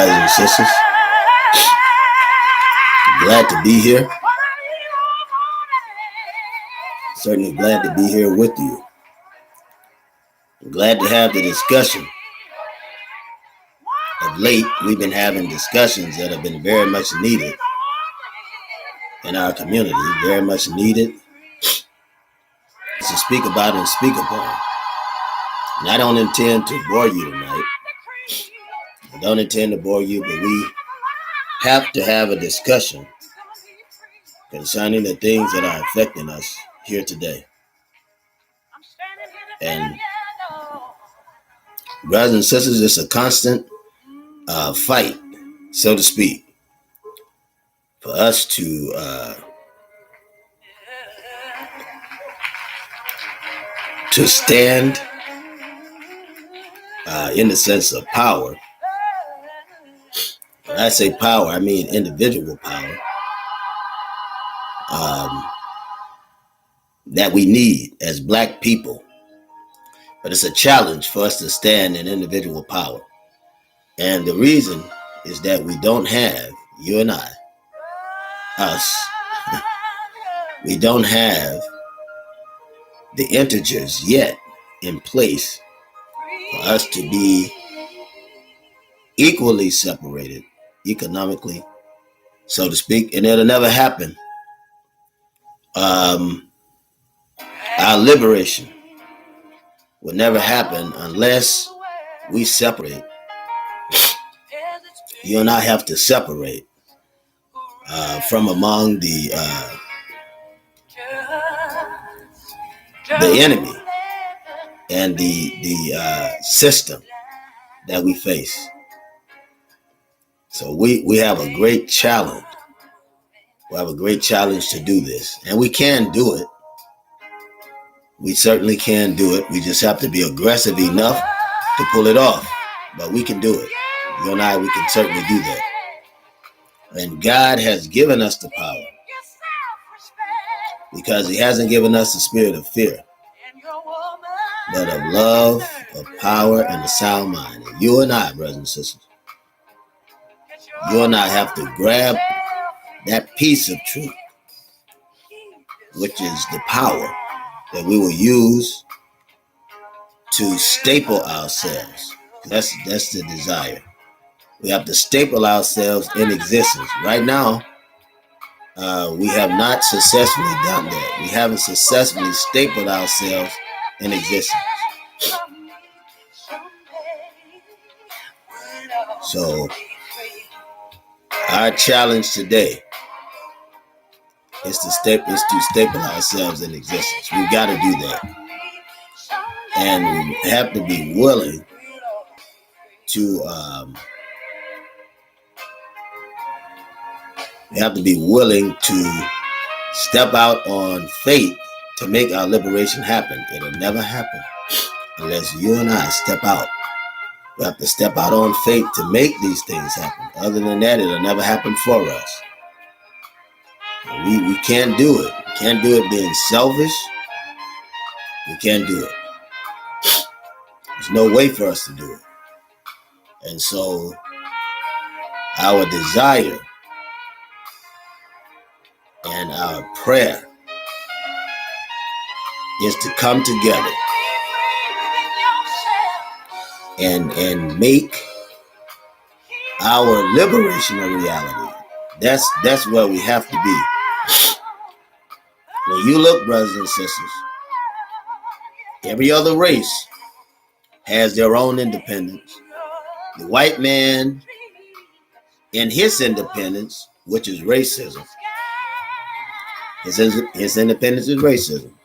brothers and sisters. Glad to be here. Certainly glad to be here with you. Glad to have the discussion. Of late, we've been having discussions that have been very much needed in our community, very much needed to speak about and speak upon. And I don't intend to bore you tonight. I don't intend to bore you, but we have to have a discussion concerning the things that are affecting us here today. And brothers and sisters, it's a constant fight, so to speak, for us to stand in the sense of power. When I say power, I mean individual power that we need as Black people. But it's a challenge for us to stand in individual power. And the reason is that we don't have, you and I, us, we don't have the integers yet in place for us to be equally separated economically, so to speak, and it'll never happen. Our liberation will never happen unless we separate. You and I have to separate from among the enemy and the system that we face. So we have a great challenge. We have a great challenge to do this, and we can do it. We certainly can do it. We just have to be aggressive enough to pull it off. But we can do it. You and I, we can certainly do that. And God has given us the power because He hasn't given us the spirit of fear, but of love, of power, and a sound mind. And you and I, brothers and sisters, you and I have to grab that piece of truth, which is the power that we will use to staple ourselves. That's the desire. We have to staple ourselves in existence. Right now, we have not successfully done that. We haven't successfully stapled ourselves in existence. So, our challenge today is to staple ourselves in existence. We've got to do that. And we have to be willing to step out on faith to make our liberation happen. It'll never happen unless you and I step out. We have to step out on faith to make these things happen. Other than that, it'll never happen for us. We can't do it. We can't do it being selfish. We can't do it. There's no way for us to do it. And so our desire and our prayer is to come together and make our liberation a reality. That's where we have to be. When you look, brothers and sisters, every other race has their own independence. The white man in his independence, which is racism, his independence is racism,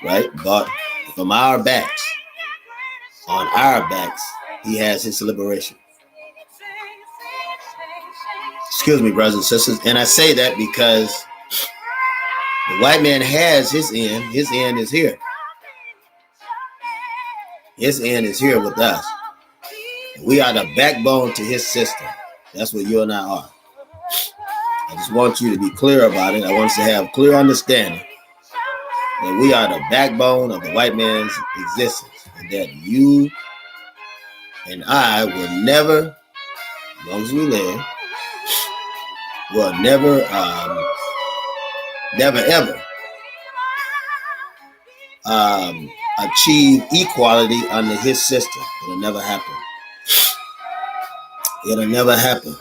right? But from our backs, on our backs, he has his liberation. Excuse me, brothers and sisters. And I say that because the white man has his end. His end is here. His end is here with us. We are the backbone to his system. That's what you and I are. I just want you to be clear about it. I want us to have clear understanding that we are the backbone of the white man's existence, and that you and I will never as long as we live, will never, never ever achieve equality under his system. It'll never happen. It'll never happen.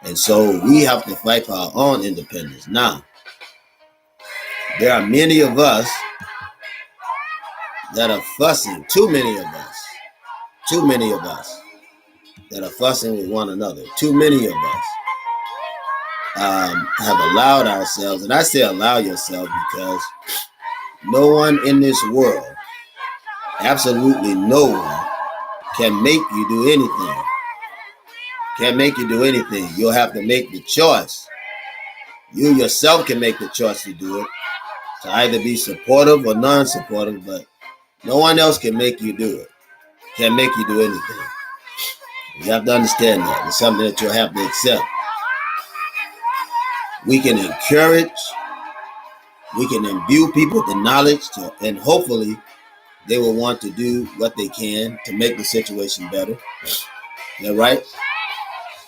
And so we have to fight for our own independence. Now, there are many of us that are fussing, too many of us that are fussing with one another. Too many of us have allowed ourselves, and I say allow yourself because no one in this world, absolutely no one, can make you do anything. Can't make you do anything. You'll have to make the choice. You yourself can make the choice to do it, to either be supportive or non-supportive, but no one else can make you do it. Can't make you do anything. You have to understand that. It's something that you'll have to accept. We can encourage, we can imbue people with the knowledge, and hopefully they will want to do what they can to make the situation better. Is that right?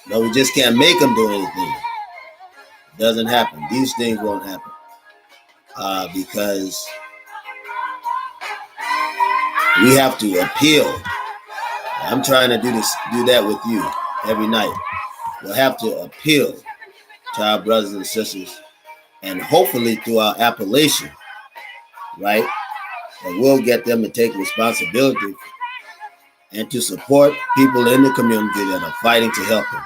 No, we just can't make them do anything. It doesn't happen. These things won't happen because we have to appeal. I'm trying to do that with you every night. We'll have to appeal to our brothers and sisters, and hopefully through our appellation, right, that we'll get them to take responsibility and to support people in the community that are fighting to help them.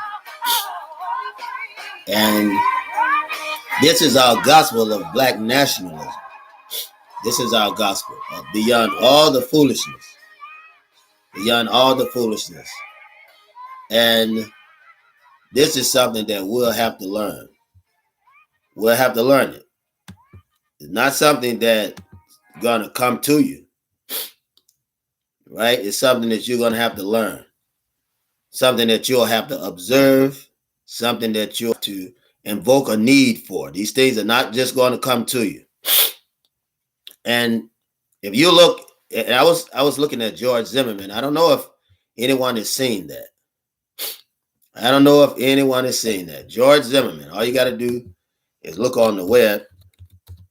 And this is our gospel of black nationalism. This is our gospel beyond all the foolishness. Beyond all the foolishness. And this is something that we'll have to learn. We'll have to learn it. It's not something that's going to come to you. Right? It's something that you're going to have to learn. Something that you'll have to observe. Something that you'll have to invoke a need for. These things are not just going to come to you. And if you look, and I was looking at George Zimmerman. I don't know if anyone has seen that. I don't know if anyone has seen that. George Zimmerman, all you got to do is look on the web.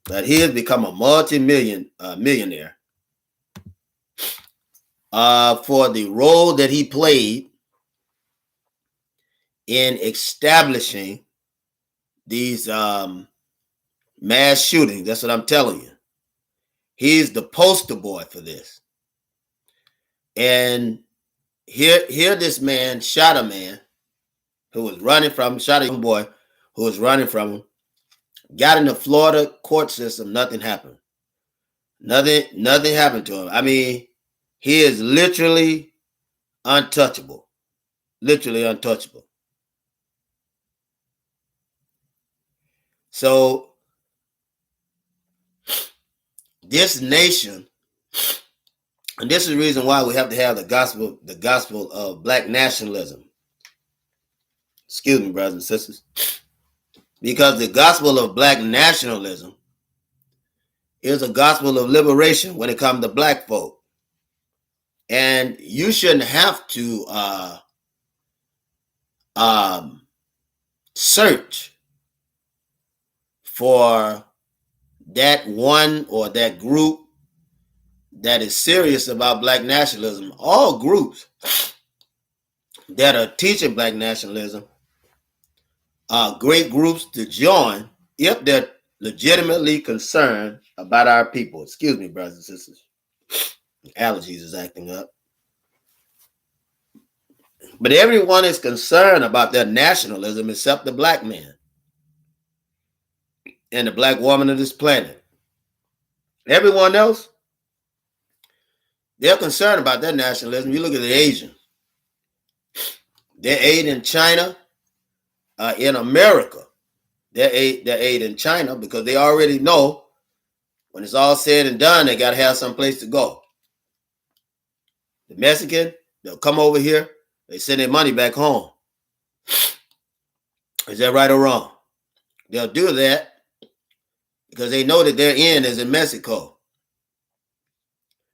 But he has become a millionaire for the role that he played in establishing these mass shootings. That's what I'm telling you. He's the poster boy for this. And here this man shot a man who was running from him, shot a young boy who was running from him, got in the Florida court system, nothing happened. Nothing happened to him. I mean, he is literally untouchable. Literally untouchable. So this nation, and this is the reason why we have to have the gospel of black nationalism. Excuse me, brothers and sisters. Because the gospel of black nationalism is a gospel of liberation when it comes to black folk. And you shouldn't have to search for that one or that group that is serious about black nationalism. All groups that are teaching black nationalism are great groups to join if they're legitimately concerned about our people. Excuse me, brothers and sisters. Allergies is acting up. But everyone is concerned about their nationalism except the black man and the black woman of this planet. Everyone else, they're concerned about their nationalism. You look at the Asians. Their aid in China, in America. Their aid in China because they already know when it's all said and done, they got to have some place to go. The Mexican, they'll come over here. They send their money back home. Is that right or wrong? They'll do that because they know that their end is in Mexico.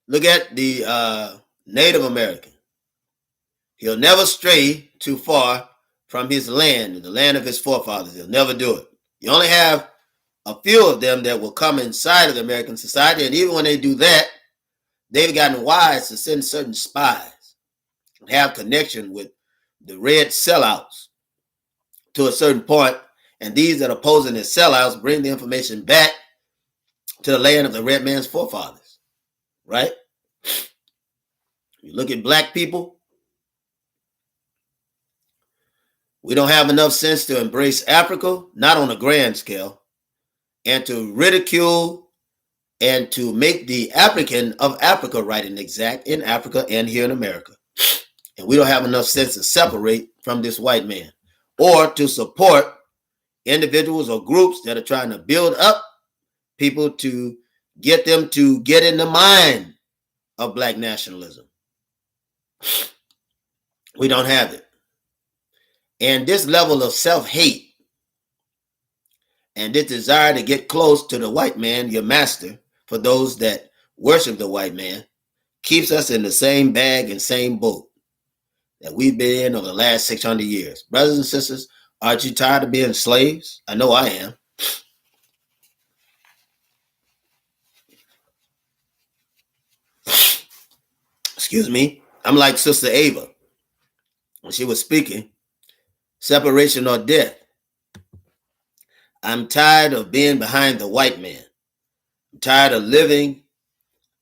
Look at the Native American. He'll never stray too far from his land, the land of his forefathers. He'll never do it. You only have a few of them that will come inside of the American society, and even when they do that, they've gotten wise to send certain spies and have connection with the red sellouts to a certain point, and these that are posing as sellouts bring the information back to the land of the red man's forefathers, right? You look at black people, we don't have enough sense to embrace Africa, not on a grand scale, and to ridicule and to make the African of Africa right and exact in Africa and here in America. And we don't have enough sense to separate from this white man or to support individuals or groups that are trying to build up people to get them to get in the mind of black nationalism. We don't have it. And this level of self-hate and this desire to get close to the white man, your master, for those that worship the white man, keeps us in the same bag and same boat that we've been in over the last 600 years. Brothers and sisters, aren't you tired of being slaves? I know I am. Excuse me. I'm like Sister Ava when she was speaking, separation or death. I'm tired of being behind the white man. I'm tired of living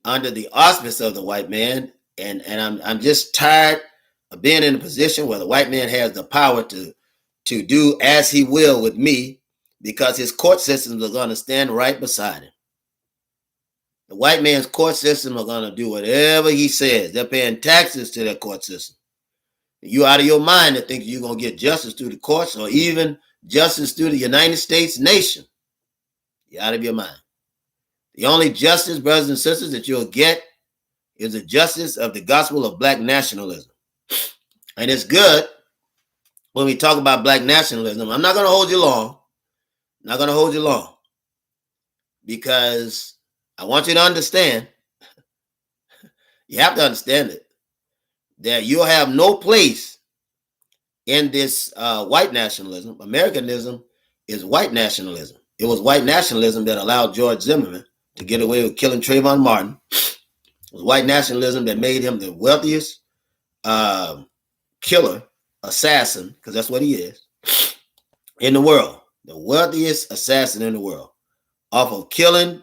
under the auspice of the white man, and I'm just tired of being in a position where the white man has the power to do as he will with me, because his court systems are going to stand right beside him. The white man's court system are going to do whatever he says. They're paying taxes to their court system. You out of your mind to think you're going to get justice through the courts or even justice through the United States nation. You're out of your mind. The only justice, brothers and sisters, that you'll get is the justice of the gospel of black nationalism. And it's good when we talk about black nationalism. I'm not going to hold you long. Not going to hold you long. Because I want you to understand, you have to understand it, that you'll have no place in this white nationalism. Americanism is white nationalism. It was white nationalism that allowed George Zimmerman to get away with killing Trayvon Martin. It was white nationalism that made him the wealthiest killer, assassin, because that's what he is, in the world. The wealthiest assassin in the world, off of killing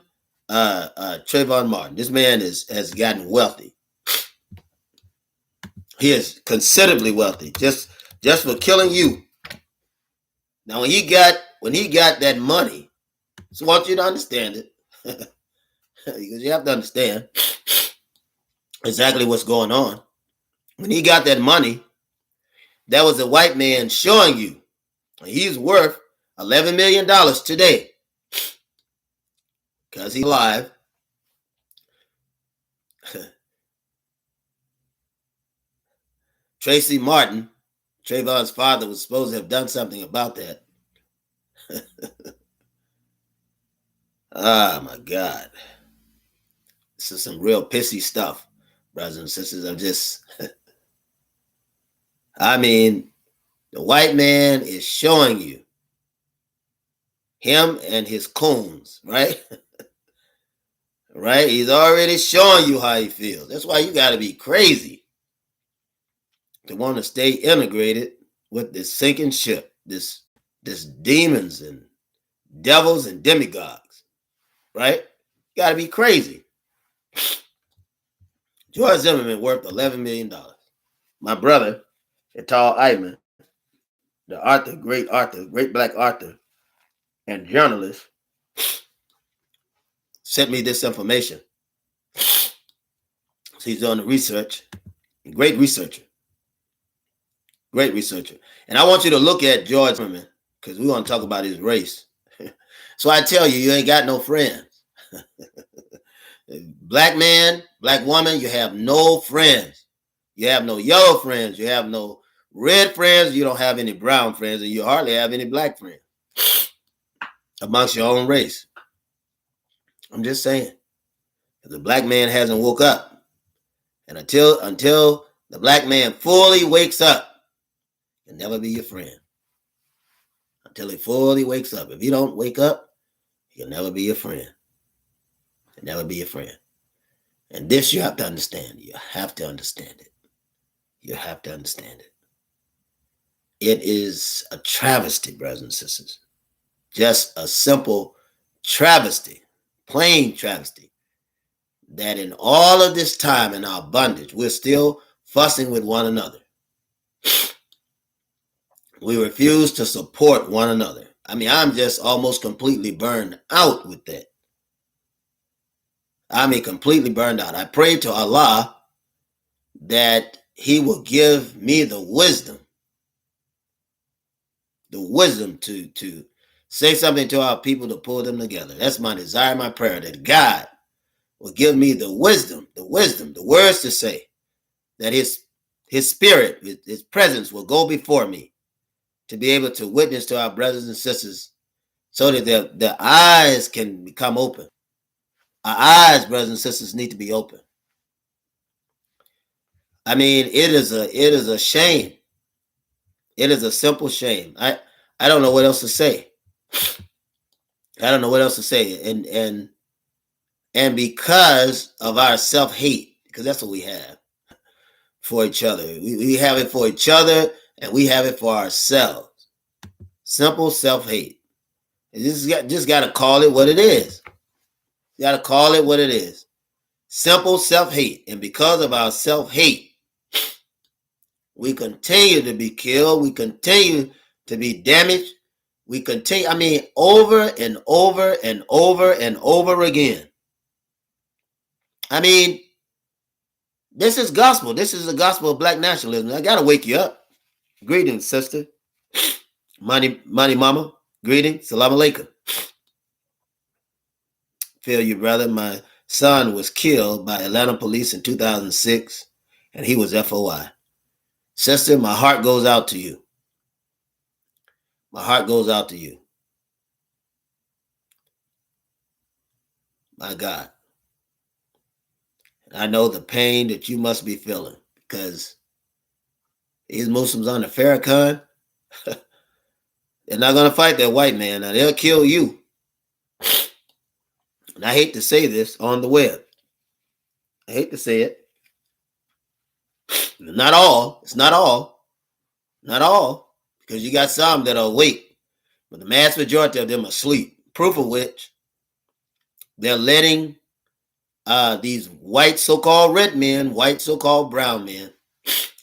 Trayvon Martin. This man has gotten wealthy. He is considerably wealthy just for killing you. Now, when he got that money, so I want you to understand it, because you have to understand exactly what's going on. When he got that money, that was a white man showing you he's worth $11 million today because he's alive. Tracy Martin, Trayvon's father, was supposed to have done something about that. Oh my God. This is some real pissy stuff, brothers and sisters. I mean, the white man is showing you, him and his coons, right? Right? He's already showing you how he feels. That's why you got to be crazy to want to stay integrated with this sinking ship, this demons and devils and demigods, right? You got to be crazy. George Zimmerman worth $11 million. My brother, Etal Eichmann, the great black author and journalist, sent me this information. So he's doing the research. Great researcher. And I want you to look at George Zimmerman, because we want to talk about his race. So I tell you, you ain't got no friends. Black man, black woman, you have no friends. You have no yellow friends. You have no red friends. You don't have any brown friends. And you hardly have any black friends amongst your own race. I'm just saying. The black man hasn't woke up. And until the black man fully wakes up, he'll never be your friend. Until he fully wakes up. If he don't wake up, he'll never be your friend. He'll never be your friend. And this you have to understand. You have to understand it. You have to understand it. It is a travesty, brothers and sisters. Just a simple travesty, plain travesty, that in all of this time in our bondage, we're still fussing with one another. We refuse to support one another. I mean, I'm just almost completely burned out with that. I mean, completely burned out. I pray to Allah that he will give me the wisdom to say something to our people to pull them together. That's my desire, my prayer, that God will give me the wisdom, the words to say, that his spirit, his presence will go before me to be able to witness to our brothers and sisters so that their eyes can become open. Our eyes, brothers and sisters, need to be open. I mean, it is a shame. It is a simple shame. I don't know what else to say. I don't know what else to say. And because of our self-hate, because that's what we have for each other. We have it for each other and we have it for ourselves. Simple self-hate. Just got to call it what it is. You got to call it what it is. Simple self-hate. And because of our self-hate, we continue to be killed. We continue to be damaged. We continue, I mean, over and over and over and over again. I mean, this is gospel. This is the gospel of black nationalism. I got to wake you up. Greetings, sister. Money mama. Greetings. Salam alaikum. Feel you, brother. My son was killed by Atlanta police in 2006, and he was FOI. Sister, my heart goes out to you. My heart goes out to you. My God. I know the pain that you must be feeling because these Muslims on the Farrakhan, they're not going to fight that white man. Now, they'll kill you. And I hate to say this on the web. I hate to say it. Not all. It's not all. Not all. Because you got some that are awake. But the mass majority of them are asleep. Proof of which, they're letting these white so-called red men, white so-called brown men,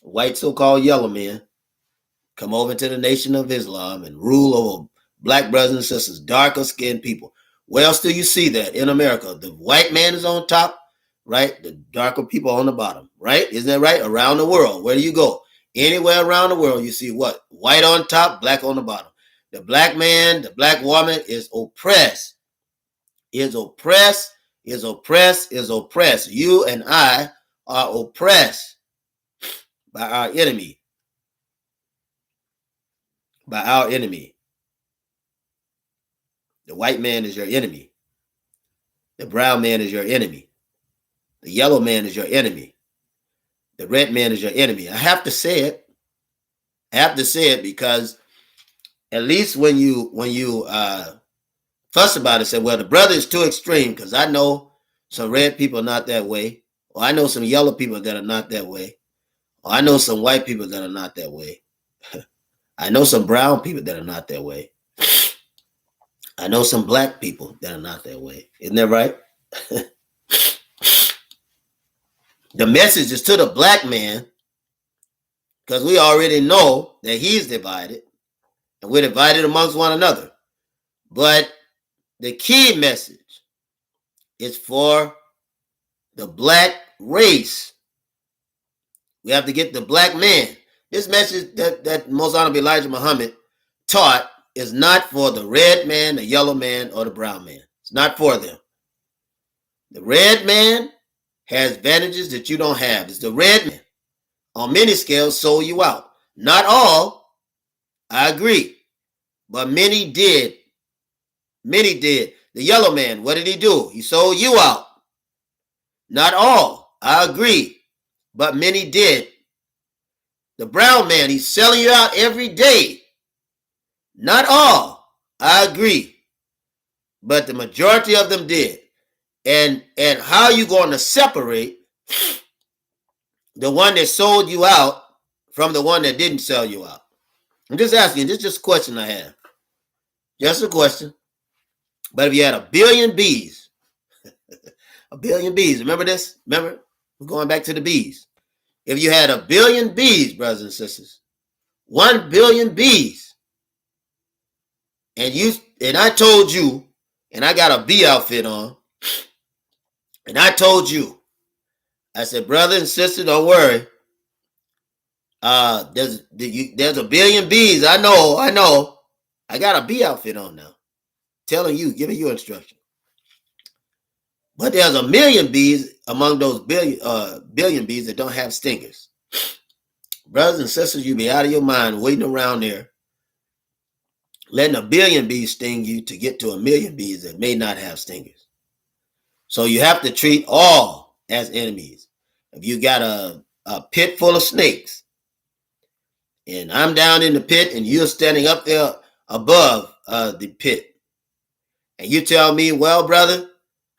white so-called yellow men come over to the Nation of Islam and rule over black brothers and sisters, darker skinned people. Where else do you see that in America? The white man is on top, right? The darker people on the bottom, right? Isn't that right? Around the world, where do you go? Anywhere around the world, you see what? White on top, black on the bottom. The black man, the black woman is oppressed. Is oppressed. Is oppressed. Is oppressed. You and I are oppressed by our enemy. By our enemy. The white man is your enemy. The brown man is your enemy. The yellow man is your enemy. The red man is your enemy. I have to say it. I have to say it because at least when you fuss about it, say, well, the brother is too extreme, because I know some red people are not that way, or I know some yellow people that are not that way, or I know some white people that are not that way. I know some brown people that are not that way. I know some black people that are not that way. Isn't that right? The message is to the black man, because we already know that he's divided, and we're divided amongst one another. But the key message is for the black race. We have to get the black man. This message that Most Honorable Elijah Muhammad taught is not for the red man, the yellow man, or the brown man. It's not for them. The red man has advantages that you don't have. It's the red man. On many scales, sold you out. Not all, I agree. But many did. Many did. The yellow man, what did he do? He sold you out. Not all, I agree. But many did. The brown man, he's selling you out every day. Not all, I agree, but the majority of them did. And how are you going to separate the one that sold you out from the one that didn't sell you out? I'm just asking. This is just a question I have. Just a question. But if you had a billion bees, remember this? Remember? We're going back to the bees. If you had a billion bees, brothers and sisters, 1 billion bees, and I told you, and I got a bee outfit on, and I told you, I said, brother and sister, don't worry. There's a billion bees. I know. I got a bee outfit on now. Telling you, giving you instruction. But there's a million bees among those billion bees that don't have stingers. Brothers and sisters, you be out of your mind waiting around there, letting a billion bees sting you to get to a million bees that may not have stingers. So you have to treat all as enemies. If you got a pit full of snakes, and I'm down in the pit and you're standing up there above the pit, and you tell me, well, brother,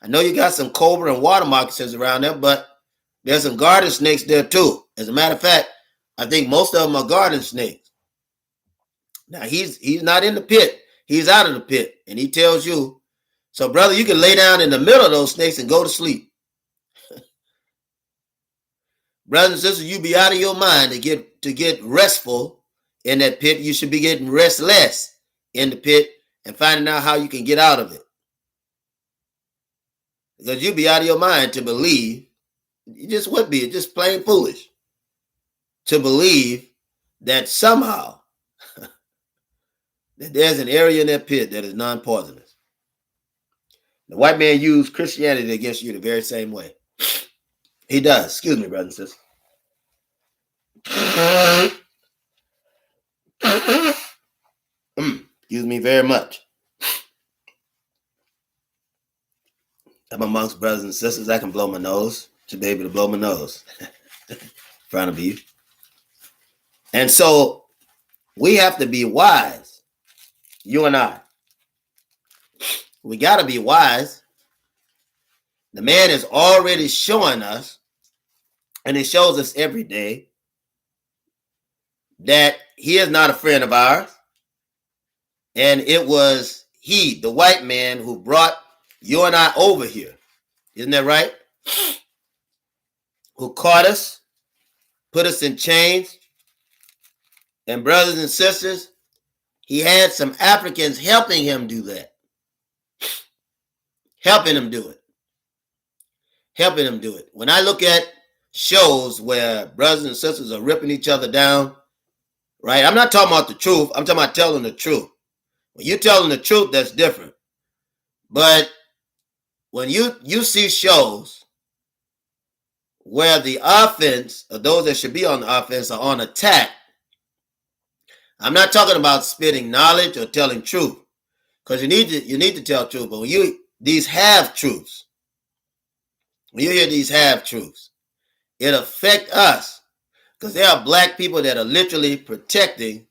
I know you got some cobra and water moccasins around there, but there's some garden snakes there too. As a matter of fact, I think most of them are garden snakes. Now, he's not in the pit. He's out of the pit. And he tells you, so brother, you can lay down in the middle of those snakes and go to sleep. Brothers and sisters, you be out of your mind to get restful in that pit. You should be getting restless in the pit and finding out how you can get out of it. Because you be out of your mind to believe, you just would be just plain foolish to believe that somehow that there's an area in that pit that is non-poisonous. The white man used Christianity against you the very same way. He does. Excuse me, brothers and sisters. Excuse me very much. I'm amongst brothers and sisters. I can blow my nose to be able to blow my nose in front of you. And so we have to be wise, you and I. We got to be wise. The man is already showing us, and he shows us every day, that he is not a friend of ours. And it was he, the white man, who brought you and I over here. Isn't that right? Who caught us, put us in chains. And brothers and sisters, he had some Africans helping him do that. Helping him do it. When I look at shows where brothers and sisters are ripping each other down, right? I'm not talking about the truth. I'm talking about telling the truth. When you're telling the truth, that's different. But when you see shows where the offense, or those that should be on the offense, are on attack, I'm not talking about spitting knowledge or telling truth, because you need to tell truth. But when these half truths, when you hear these half truths, it affects us, because there are black people that are literally protecting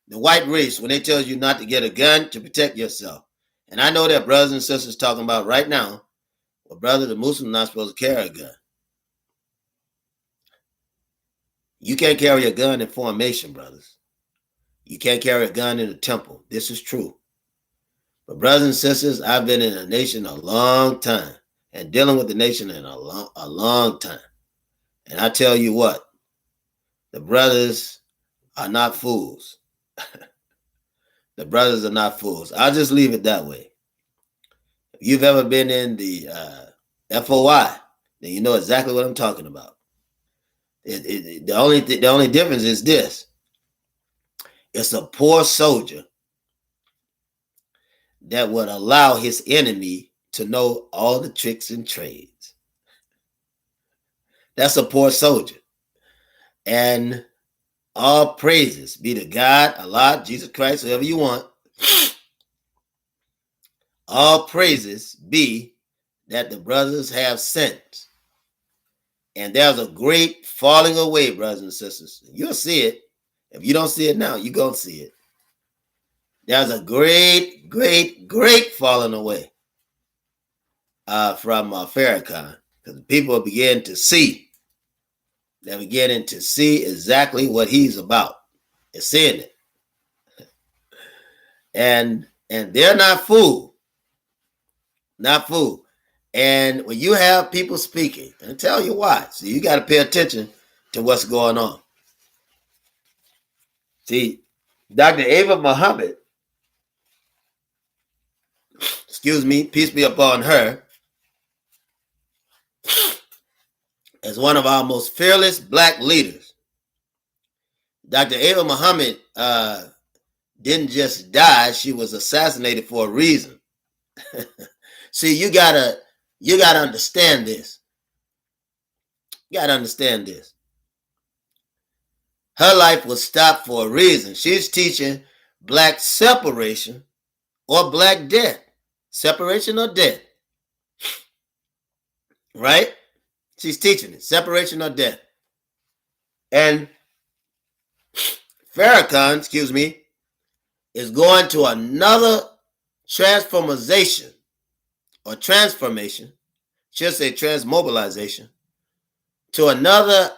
the white race when they tell you not to get a gun to protect yourself. And I know that brothers and sisters talking about right now, well, brother, the Muslim not supposed to carry a gun. You can't carry a gun in formation, brothers. You can't carry a gun in a temple. This is true. But brothers and sisters, I've been in a nation a long time and dealing with the nation in a long time. And I tell you what, the brothers are not fools. The brothers are not fools. I'll just leave it that way. If you've ever been in the FOI, then you know exactly what I'm talking about. The only difference is this. It's a poor soldier that would allow his enemy to know all the tricks and trades. That's a poor soldier. And all praises be to God, Allah, Jesus Christ, whoever you want. All praises be that the brothers have sense. And there's a great falling away, brothers and sisters. You'll see it. If you don't see it now, you're going to see it. There's a great, great, great falling away from Farrakhan. Because people begin to see. They're beginning to see exactly what he's about. They're seeing it. And they're not fooled. Not fooled. And when you have people speaking, and I'll tell you why. So you got to pay attention to what's going on. See, Dr. Ava Muhammad, excuse me, peace be upon her, as one of our most fearless black leaders. Dr. Ava Muhammad didn't just die, she was assassinated for a reason. See, you gotta understand this. You gotta understand this. Her life was stopped for a reason. She's teaching black separation or black death. Separation or death. Right? She's teaching it. Separation or death. And Farrakhan, excuse me, is going to another transformation, should say transmobilization, to another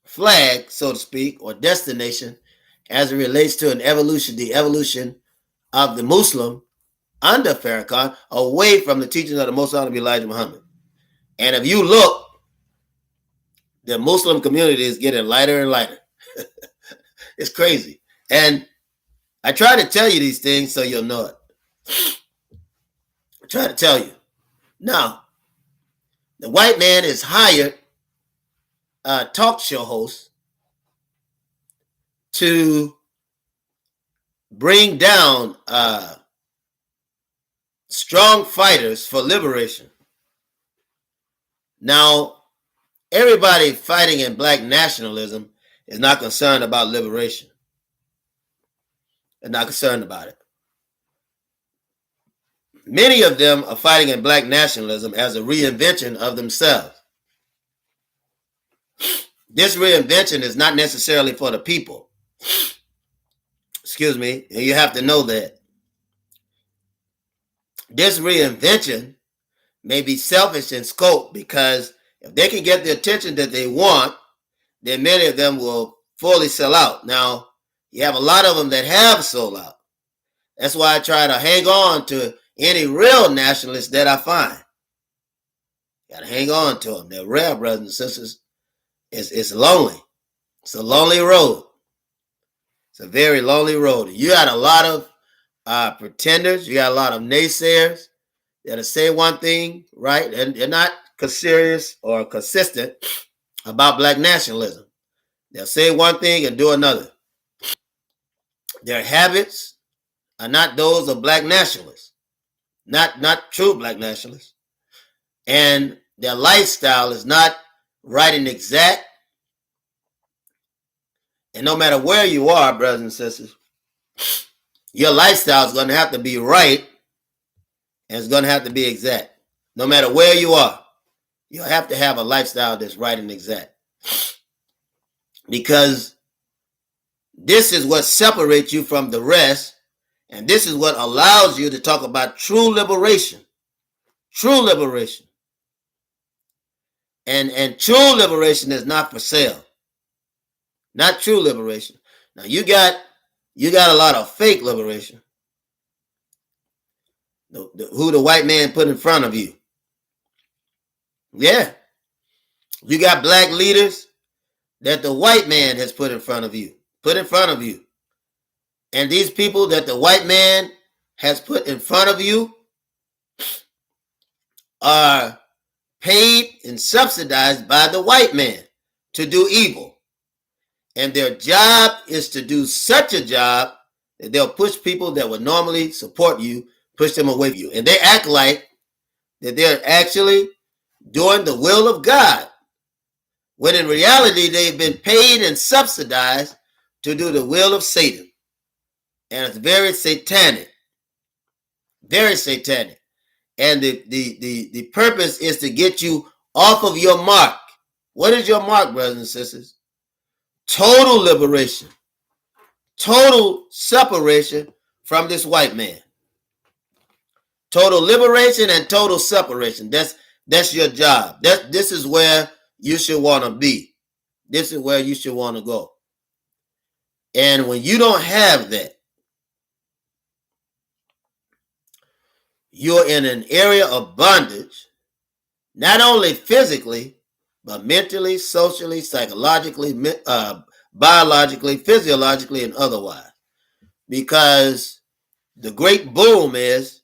flag, so to speak, or destination as it relates to the evolution of the Muslim under Farrakhan away from the teachings of the Most Honorable Elijah Muhammad. And if you look, the Muslim community is getting lighter and lighter. It's crazy. And I try to tell you these things so you'll know it. I try to tell you. Now, the white man is hired talk show hosts to bring down strong fighters for liberation. Now, everybody fighting in black nationalism is not concerned about liberation. They're not concerned about it. Many of them are fighting in black nationalism as a reinvention of themselves. This reinvention is not necessarily for the people. Excuse me, and you have to know that. This reinvention may be selfish in scope because if they can get the attention that they want, then many of them will fully sell out. Now, you have a lot of them that have sold out. That's why I try to hang on to any real nationalists that I find. You got to hang on to them. They're rare, brothers and sisters. It's lonely. It's a lonely road. It's a very lonely road. You got a lot of pretenders. You got a lot of naysayers that'll say one thing, right? And they're not serious or consistent about black nationalism. They'll say one thing and do another. Their habits are not those of black nationalists, not true black nationalists. And their lifestyle is not right and exact. And no matter where you are, brothers and sisters, your lifestyle is going to have to be right and it's going to have to be exact. No matter where you are, you have to have a lifestyle that's right and exact. Because this is what separates you from the rest, and this is what allows you to talk about true liberation. True liberation. And true liberation is not for sale. Not true liberation. Now you got a lot of fake liberation. Who the white man put in front of you. Yeah. You got black leaders that the white man has put in front of you. Put in front of you. And these people that the white man has put in front of you are paid and subsidized by the white man to do evil. And their job is to do such a job that they'll push people that would normally support you, push them away from you. And they act like that they're actually doing the will of God, when in reality they've been paid and subsidized to do the will of Satan. And it's very satanic. Very satanic. And the purpose is to get you off of your mark. What is your mark, brothers and sisters? Total liberation. Total separation from this white man. Total liberation and total separation. That's your job. This is where you should want to be. This is where you should want to go. And when you don't have that, you're in an area of bondage, not only physically, but mentally, socially, psychologically, biologically, physiologically, and otherwise. Because the great boom is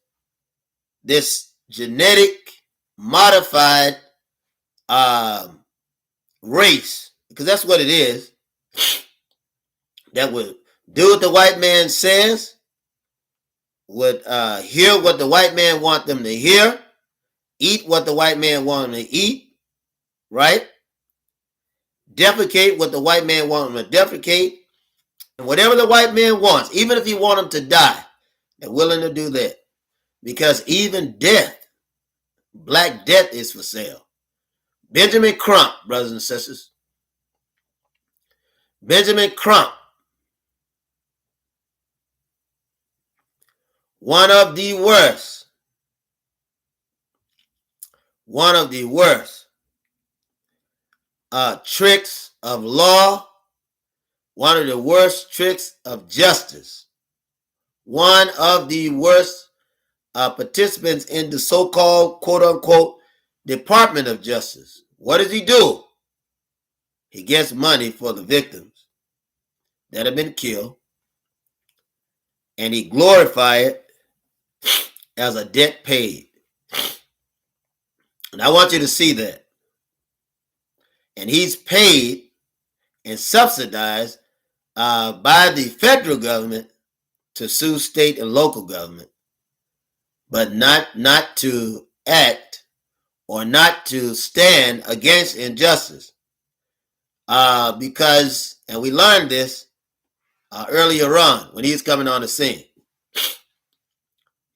this genetic modified race, because that's what it is, that would do what the white man says, would hear what the white man want them to hear, eat what the white man want them to eat, right? Defecate what the white man wants them to defecate. And whatever the white man wants, even if he wants them to die, they're willing to do that. Because even death, Black Death, is for sale. Benjamin Crump, brothers and sisters. Benjamin Crump, one of the worst tricks of law, one of the worst tricks of justice, one of the worst participants in the so-called, quote-unquote, Department of Justice. What does he do? He gets money for the victims that have been killed, and he glorifies it as a debt paid. And I want you to see that. And he's paid and subsidized by the federal government to sue state and local government, but not to act or not to stand against injustice. Because, and we learned this earlier on when he's coming on the scene,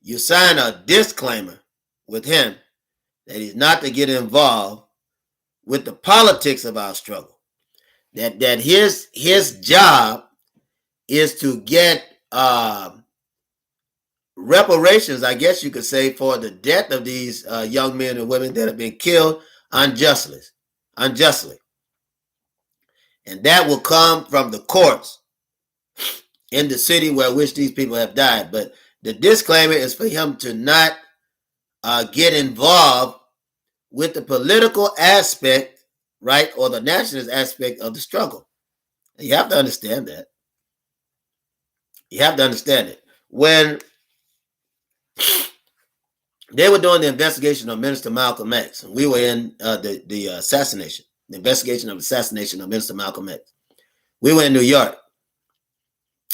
you sign a disclaimer with him that he's not to get involved with the politics of our struggle. That his job is to get reparations, I guess you could say, for the death of these young men and women that have been killed unjustly. And that will come from the courts in the city where which these people have died. But the disclaimer is for him to not get involved with the political aspect, right, or the nationalist aspect of the struggle. And you have to understand that. You have to understand it. When they were doing the investigation of Minister Malcolm X, and we were in the assassination, the investigation of the assassination of Minister Malcolm X. We were in New York,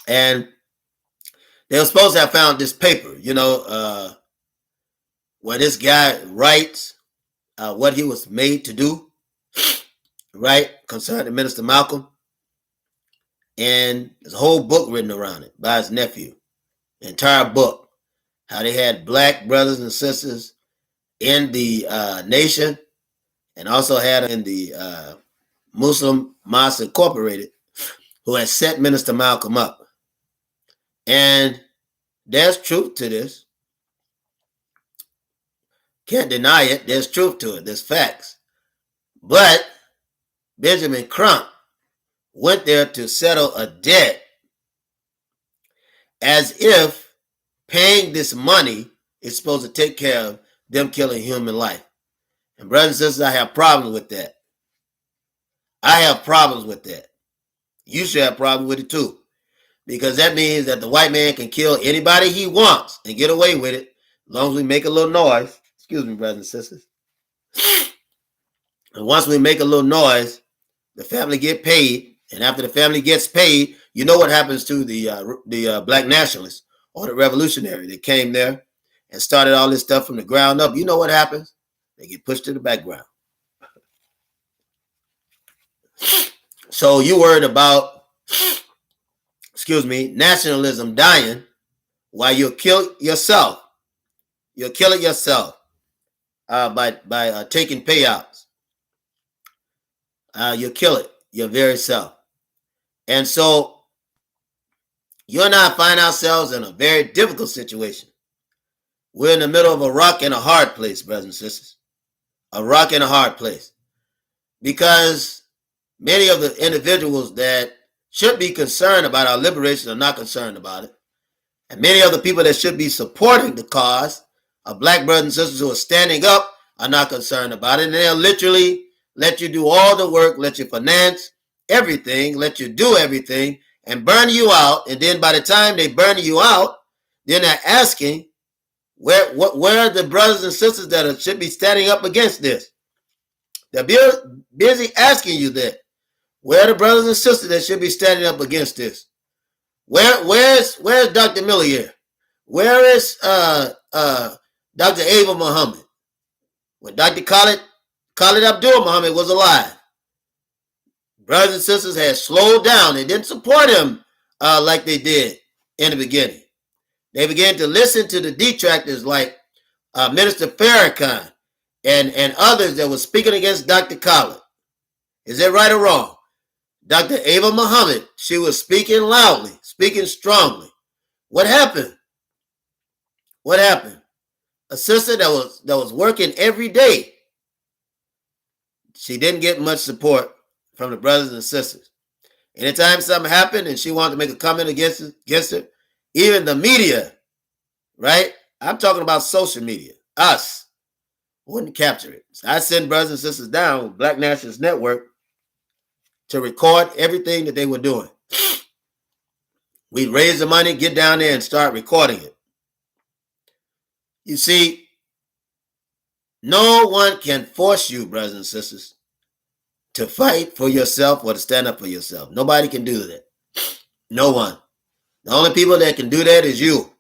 and they were supposed to have found this paper, where this guy writes what he was made to do, right, concerning Minister Malcolm. And there's a whole book written around it by his nephew, the entire book, how they had black brothers and sisters in the nation, and also had in the Muslim Mosque Incorporated, who had set Minister Malcolm up. And there's truth to this. Can't deny it. There's truth to it. There's facts. But Benjamin Crump went there to settle a debt as if paying this money is supposed to take care of them killing human life. And brothers and sisters, I have problems with that. I have problems with that. You should have problems with it too. Because that means that the white man can kill anybody he wants and get away with it, as long as we make a little noise. Excuse me, brothers and sisters. And once we make a little noise, the family get paid. And after the family gets paid, you know what happens to the black nationalists or the revolutionary that came there and started all this stuff from the ground up. You know what happens? They get pushed to the background. So you worried about, nationalism dying while you'll kill yourself. You'll kill it yourself by taking payouts. you'll kill it your very self. And so you and I find ourselves in a very difficult situation. We're in the middle of a rock and a hard place, brothers and sisters. A rock and a hard place. Because many of the individuals that should be concerned about our liberation are not concerned about it. And many of the people that should be supporting the cause of black brothers and sisters who are standing up are not concerned about it. And they'll literally let you do all the work, let you finance everything, let you do everything, and burn you out. And then by the time they burn you out, then they're asking, where are the brothers and sisters that should be standing up against this? They're busy asking you that. Where are the brothers and sisters that should be standing up against this? Where's Dr. Millere? Where is Dr. Ava Muhammad? When Dr. Khalid Abdul Muhammad was alive, brothers and sisters had slowed down. They didn't support him like they did in the beginning. They began to listen to the detractors like Minister Farrakhan and others that were speaking against Dr. Khalid. Is that right or wrong? Dr. Ava Muhammad, she was speaking loudly, speaking strongly. What happened? What happened? A sister that was working every day. She didn't get much support from the brothers and sisters. Anytime something happened and she wanted to make a comment against it, even the media, right? I'm talking about social media. Us wouldn't capture it. So I send brothers and sisters down with Black Nationalist Network to record everything that they were doing. We'd raise the money, get down there and start recording it. You see, no one can force you, brothers and sisters, to fight for yourself or to stand up for yourself. Nobody can do that. No one. The only people that can do that is you.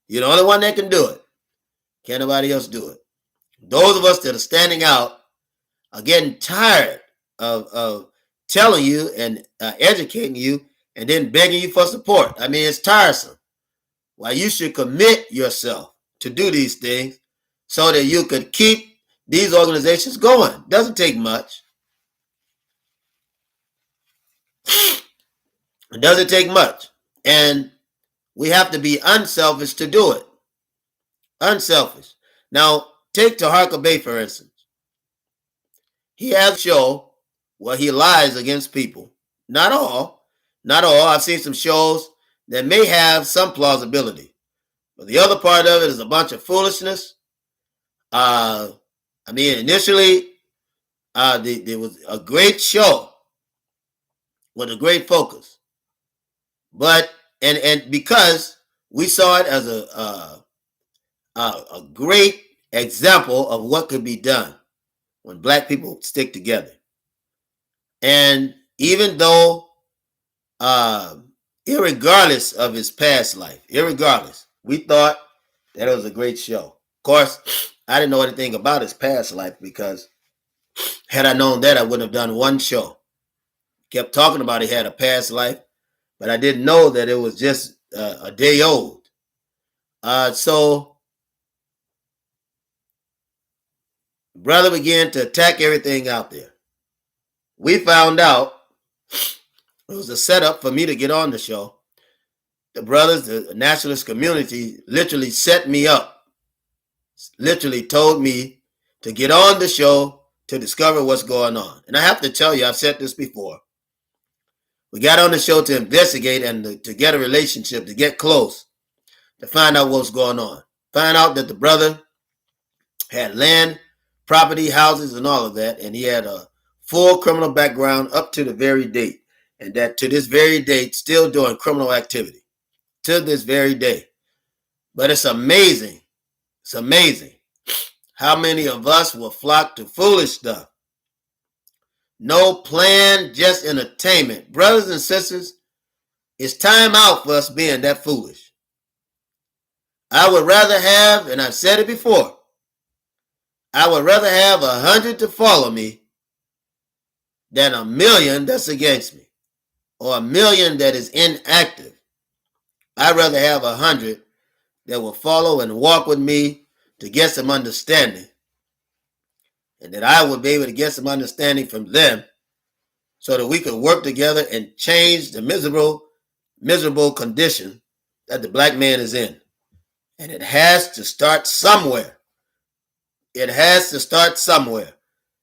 You're the only one that can do it. Can't nobody else do it. Those of us that are standing out are getting tired of telling you and educating you and then begging you for support. I mean, it's tiresome. Why you should commit yourself to do these things so that you could keep these organizations going. Doesn't take much. It doesn't take much. And we have to be unselfish to do it. Unselfish. Now, take Taharka Bey, for instance. He has a show where he lies against people. Not all. Not all. I've seen some shows that may have some plausibility. But the other part of it is a bunch of foolishness. Initially, there was a great show with a great focus. But, and because we saw it as a great example of what could be done when black people stick together. And even though, irregardless of his past life, we thought that it was a great show. Of course, I didn't know anything about his past life because had I known that, I wouldn't have done one show. Kept talking about he had a past life, but I didn't know that it was just a day old. So brother began to attack everything out there. We found out it was a setup for me to get on the show. The brothers, the nationalist community, literally set me up. Literally told me to get on the show to discover what's going on. And I have to tell you, I've said this before. We got on the show to investigate and to get a relationship, to get close, to find out what's going on. Find out that the brother had land, property, houses, and all of that, and he had a full criminal background up to the very date, and that to this very date, still doing criminal activity, to this very day. But it's amazing how many of us will flock to foolish stuff. No plan, just entertainment. Brothers and sisters, it's time out for us being that foolish. I would rather have, and I've said it before, I would rather have 100 to follow me than 1,000,000 that's against me, or 1,000,000 that is inactive. I'd rather have 100 that will follow and walk with me to get some understanding, and that I would be able to get some understanding from them, so that we could work together and change the miserable condition that the black man is in. And it has to start somewhere. It has to start somewhere.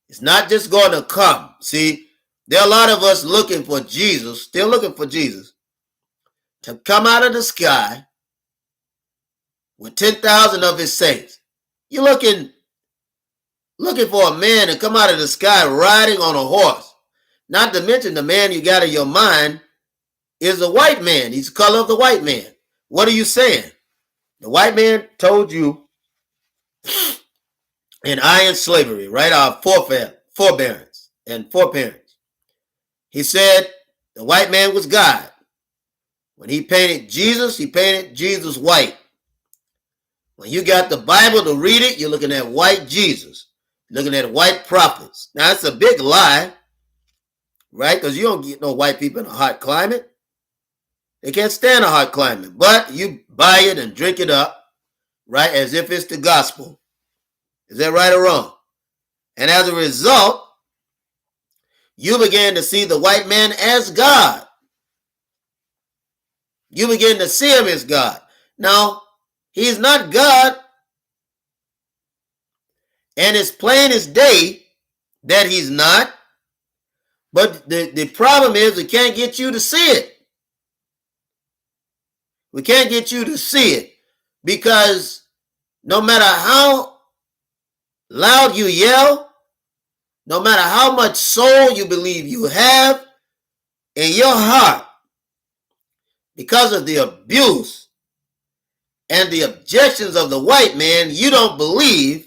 It's not just going to come. See, there are a lot of us looking for Jesus, still looking for Jesus, to come out of the sky with 10,000 of his saints. You're looking for a man to come out of the sky riding on a horse. Not to mention the man you got in your mind is a white man. He's the color of the white man. What are you saying? The white man told you in iron slavery, right? Our forebearance and foreparents. He said the white man was God. When he painted Jesus white. When you got the Bible to read it, you're looking at white Jesus. You're looking at white prophets. Now, it's a big lie, right? Because you don't get no white people in a hot climate. They can't stand a hot climate. But you buy it and drink it up, right, as if it's the gospel. Is that right or wrong? And as a result, you begin to see the white man as God. You begin to see him as God. Now, he's not God, and it's plain as day that he's not. But the problem is we can't get you to see it. We can't get you to see it because no matter how loud you yell, no matter how much soul you believe you have in your heart, because of the abuse and the objections of the white man, you don't believe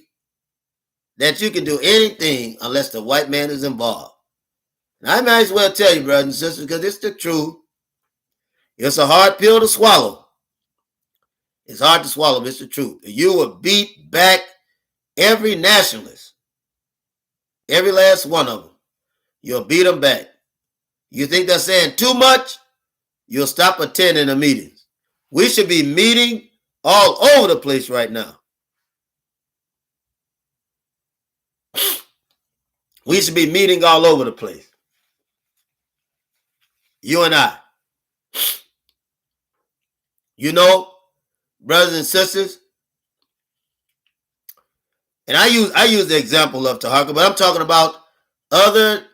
that you can do anything unless the white man is involved. And I might as well tell you, brothers and sisters, because it's the truth. It's a hard pill to swallow. It's hard to swallow, but it's the truth. You will beat back every nationalist, every last one of them. You'll beat them back. You think they're saying too much? You'll stop attending the meetings. We should be meeting all over the place right now. We should be meeting all over the place. You and I. You know, brothers and sisters, and I use the example of Taharka, but I'm talking about other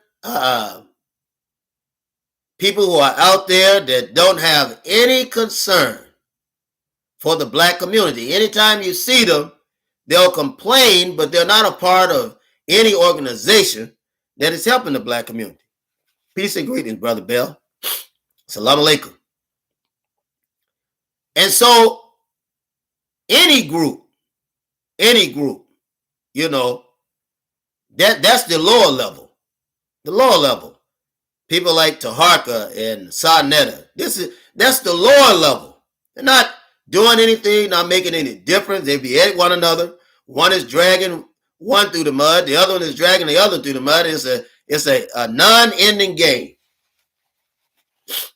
people who are out there that don't have any concern for the black community. Anytime you see them, they'll complain, but they're not a part of any organization that is helping the black community. Peace and greetings, Brother Bell. Assalamu alaikum. And so, any group, you know, that's the lower level. The lower level. People like Taharka and Sarnetta. That's the lower level. They're not doing anything, not making any difference. They behead one another. One is dragging one through the mud. The other one is dragging the other through the mud. It's a non-ending game.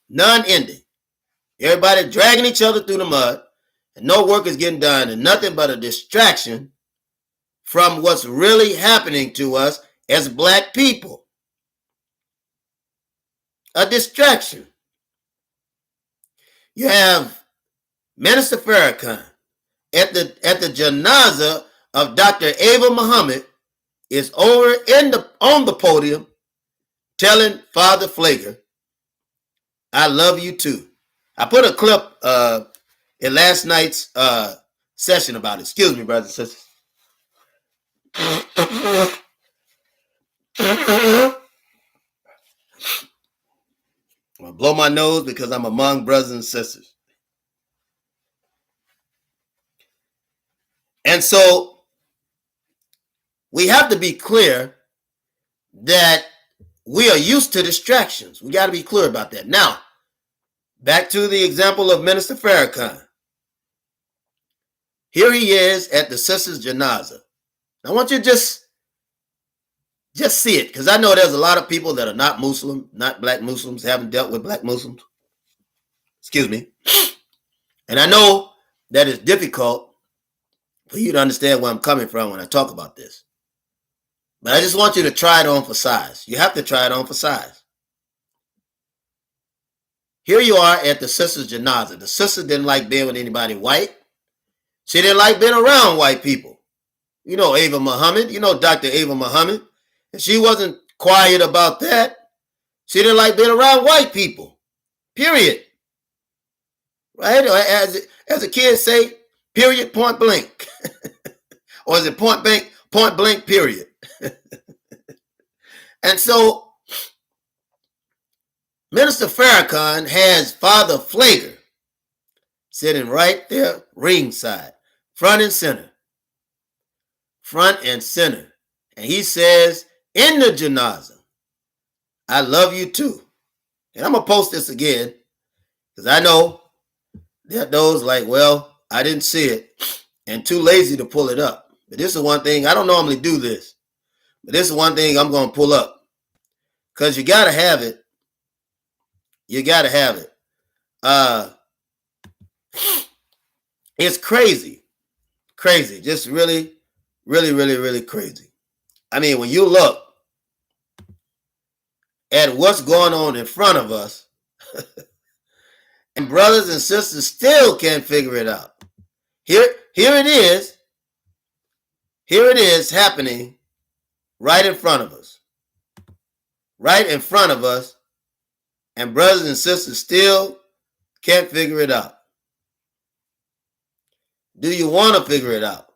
Non-ending. Everybody dragging each other through the mud, and no work is getting done, and nothing but a distraction from what's really happening to us as black people. A distraction. You have Minister Farrakhan at the janaza of Dr. Abel Muhammad is over on the podium telling Father Flager, I love you too. I put a clip in last night's session about it. Excuse me, brothers and sisters. I'm going to blow my nose because I'm among brothers and sisters. And so we have to be clear that we are used to distractions. We got to be clear about that. Now, back to the example of Minister Farrakhan. Here he is at the sister's janaza. I want you to just see it, because I know there's a lot of people that are not Muslim, not black Muslims, haven't dealt with black Muslims. Excuse me. And I know that it's difficult for you to understand where I'm coming from when I talk about this. But I just want you to try it on for size. You have to try it on for size. here you are at the sister's janazah. The sister didn't like being with anybody white. She didn't like being around white people. You know Ava Muhammad. You know Dr. Ava Muhammad. And she wasn't quiet about that. She didn't like being around white people. Period. Right? Or as the kids say, period, point blank. Or is it point blank, period? And so Minister Farrakhan has Father Pfleger sitting right there ringside, front and center. Front and center. And he says in the janazah, I love you too. And I'm going to post this again because I know there are those like, well, I didn't see it and too lazy to pull it up. But this is one thing, I don't normally do this, but this is one thing I'm going to pull up because you got to have it. You got to have it. It's crazy. Crazy. Just really, really, really, really crazy. I mean, when you look at what's going on in front of us, and brothers and sisters still can't figure it out. Here it is. Here it is happening right in front of us. Right in front of us. And brothers and sisters still can't figure it out. Do you want to figure it out?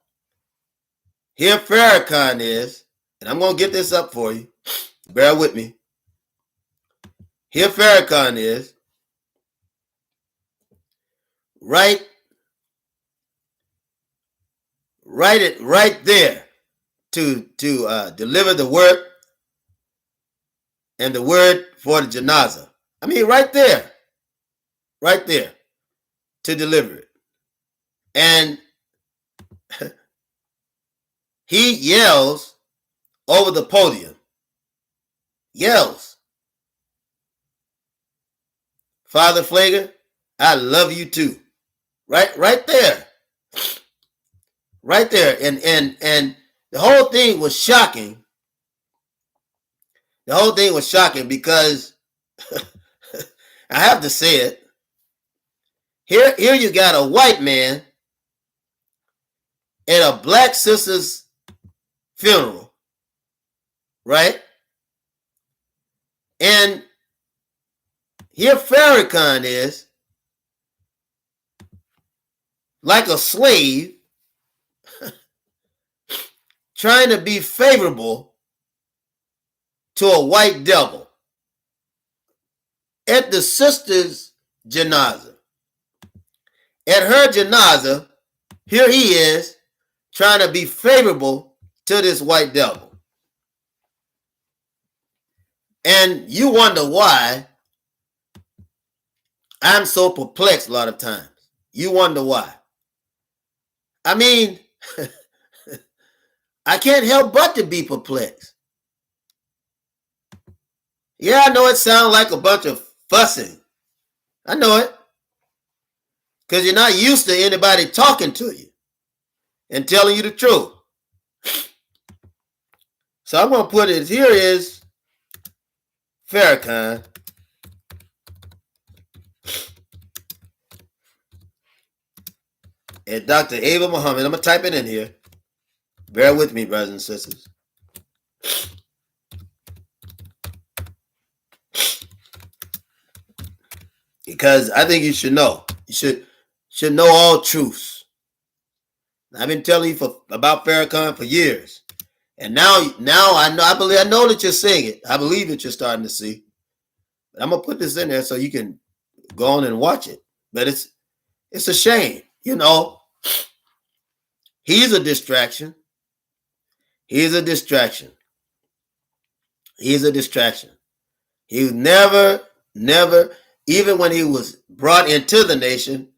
Here Farrakhan is, and I'm going to get this up for you. Bear with me. Here Farrakhan is, right there to deliver the word and the word for the janazah. I mean, right there to deliver it. And he yells over the podium, Father Pfleger, I love you too. Right there. Right there. And the whole thing was shocking. The whole thing was shocking because I have to say it. Here you got a white man at a black sister's funeral, right? And here Farrakhan is like a slave trying to be favorable to a white devil at the sister's janazah. At her janazah, here he is trying to be favorable to this white devil. And you wonder why I'm so perplexed a lot of times. You wonder why. I mean, I can't help but to be perplexed. Yeah, I know it sounds like a bunch of fussing. I know it. Because you're not used to anybody talking to you and telling you the truth. So I'm going to put it, here is Farrakhan. And Dr. Ava Muhammad. I'm going to type it in here. Bear with me, brothers and sisters. Because I think you should know. You should know all truths. I've been telling you about Farrakhan for years. And now I know that you're seeing it. I believe that you're starting to see. But I'm going to put this in there so you can go on and watch it. But it's a shame. You know, he's a distraction. He's a distraction. He's a distraction. He never, even when he was brought into the nation,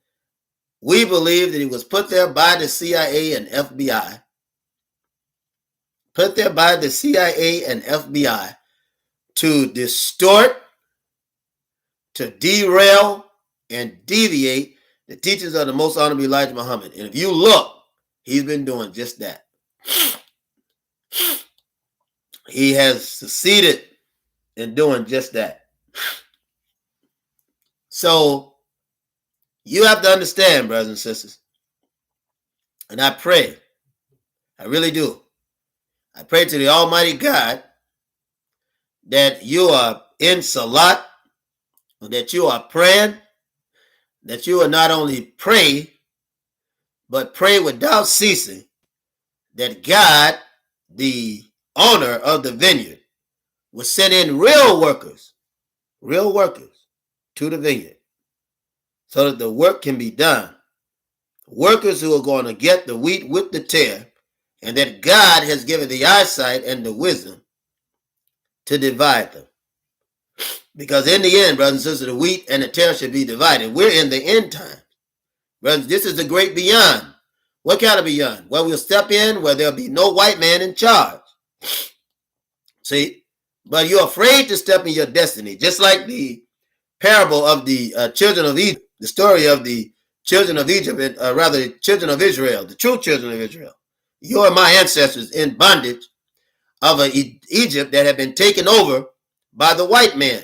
we believe that he was put there by the CIA and FBI. Put there by the CIA and FBI to distort, to derail, and deviate the teachings of the Most Honorable Elijah Muhammad. And if you look, he's been doing just that. He has succeeded in doing just that. So you have to understand, brothers and sisters, and I pray, I really do. I pray to the Almighty God that you are in Salat, that you are praying, that you will not only pray, but pray without ceasing, that God, the owner of the vineyard, will send in real workers to the vineyard so that the work can be done. Workers who are going to get the wheat with the tare, and that God has given the eyesight and the wisdom to divide them. Because in the end, brothers and sisters, the wheat and the tare should be divided. We're in the end time. Brothers, this is the great beyond. What kind of beyond? Well, we'll step in where there'll be no white man in charge. See? But you're afraid to step in your destiny, just like the parable of the children of Egypt, the story of the children of Egypt, rather the children of Israel, the true children of Israel. You are my ancestors in bondage of Egypt that had been taken over by the white man,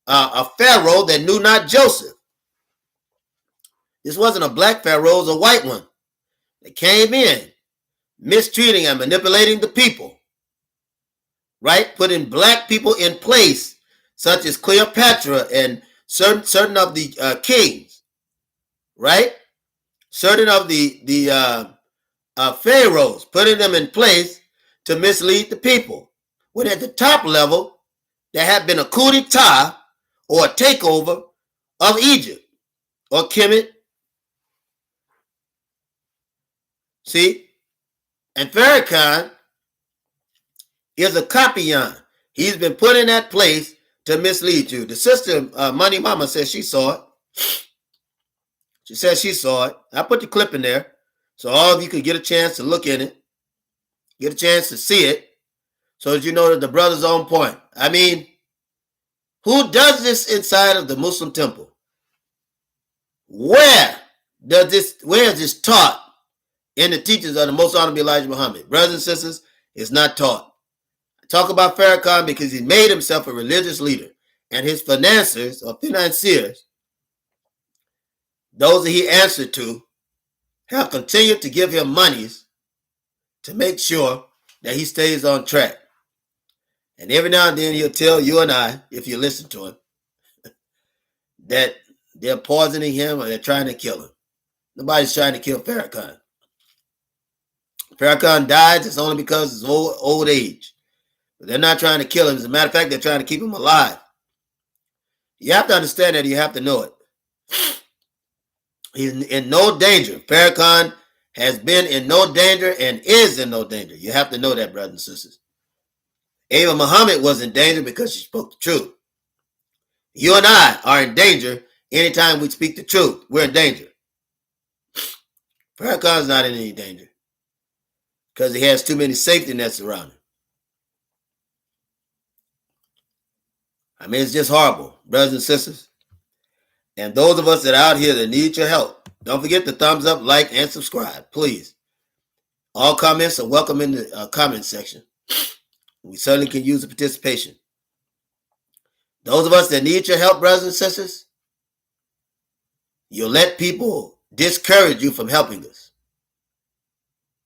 a Pharaoh that knew not Joseph. This wasn't a black Pharaoh, it was a white one that came in, mistreating and manipulating the people, right? Putting black people in place, such as Cleopatra and certain of the kings, right? Certain of the pharaohs, putting them in place to mislead the people. When at the top level, there had been a coup d'etat or a takeover of Egypt or Kemet. See? And Farrakhan is a copyon. He's been put in that place to mislead you. The sister, Money Mama, says she saw it. She says she saw it. I put the clip in there so all of you could get a chance to look in it, get a chance to see it, so that you know that the brother's on point. I mean, who does this inside of the Muslim temple? Where is this taught in the teachings of the Most Honorable Elijah Muhammad? Brothers and sisters, it's not taught. I talk about Farrakhan because he made himself a religious leader, and his financiers or financiers, those that he answered to, have continued to give him monies to make sure that he stays on track. And every now and then he'll tell you and I, if you listen to him, that they're poisoning him or they're trying to kill him. Nobody's trying to kill Farrakhan. Farrakhan dies, it's only because of his old age. But they're not trying to kill him. As a matter of fact, they're trying to keep him alive. You have to understand that. You have to know it. He's in no danger. Farrakhan has been in no danger and is in no danger. You have to know that, brothers and sisters. Ava Muhammad was in danger because she spoke the truth. You and I are in danger anytime we speak the truth. We're in danger. Farrakhan's not in any danger because he has too many safety nets around him. I mean, it's just horrible, brothers and sisters. And those of us that are out here that need your help, don't forget to thumbs up, like, and subscribe, please. All comments are welcome in the comment section. We certainly can use the participation. Those of us that need your help, brothers and sisters, you'll let people discourage you from helping us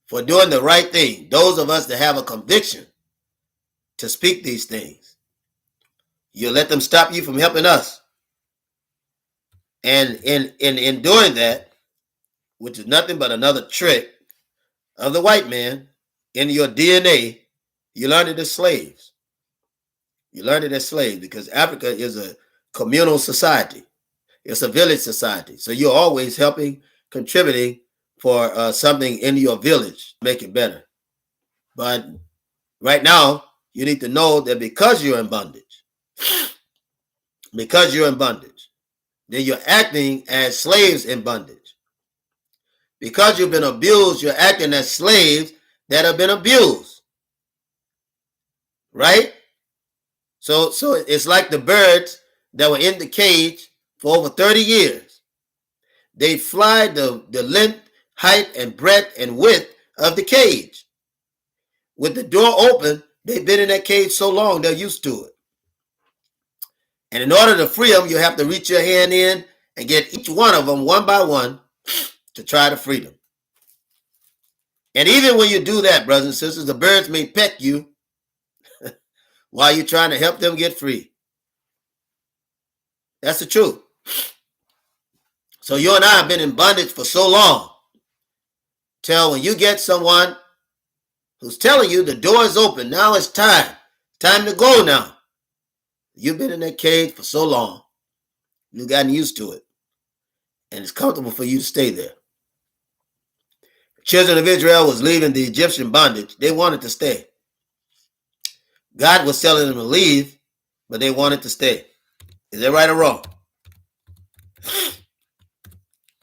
for doing the right thing. Those of us that have a conviction to speak these things, you'll let them stop you from helping us. And in doing that, which is nothing but another trick of the white man in your DNA, you learned it as slaves. You learned it as slaves because Africa is a communal society. It's a village society. So you're always helping, contributing for something in your village to make it better. But right now, you need to know that because you're in bondage, then you're acting as slaves in bondage. Because you've been abused, you're acting as slaves that have been abused. Right? So it's like the birds that were in the cage for over 30 years. They fly the length, height, and breadth and width of the cage. With the door open, they've been in that cage so long, they're used to it. And in order to free them, you have to reach your hand in and get each one of them one by one to try to free them. And even when you do that, brothers and sisters, the birds may peck you while you're trying to help them get free. That's the truth. So you and I have been in bondage for so long, till when you get someone who's telling you the door is open, now it's time to go now. You've been in that cage for so long, you've gotten used to it, and it's comfortable for you to stay there. The children of Israel was leaving the Egyptian bondage. They wanted to stay. God was telling them to leave, but they wanted to stay. Is that right or wrong?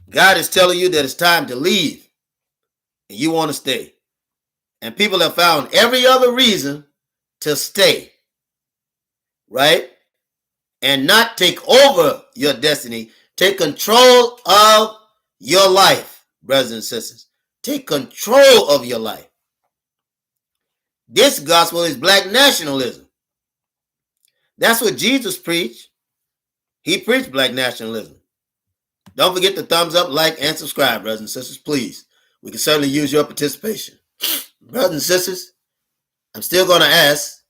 God is telling you that it's time to leave, and you want to stay. And people have found every other reason to stay, right? And not take over your destiny. Take control of your life, brothers and sisters. Take control of your life. This gospel is black nationalism. That's what Jesus preached. He preached black nationalism. Don't forget to thumbs up, like, and subscribe, brothers and sisters, please. We can certainly use your participation. Brothers and sisters, I'm still going to ask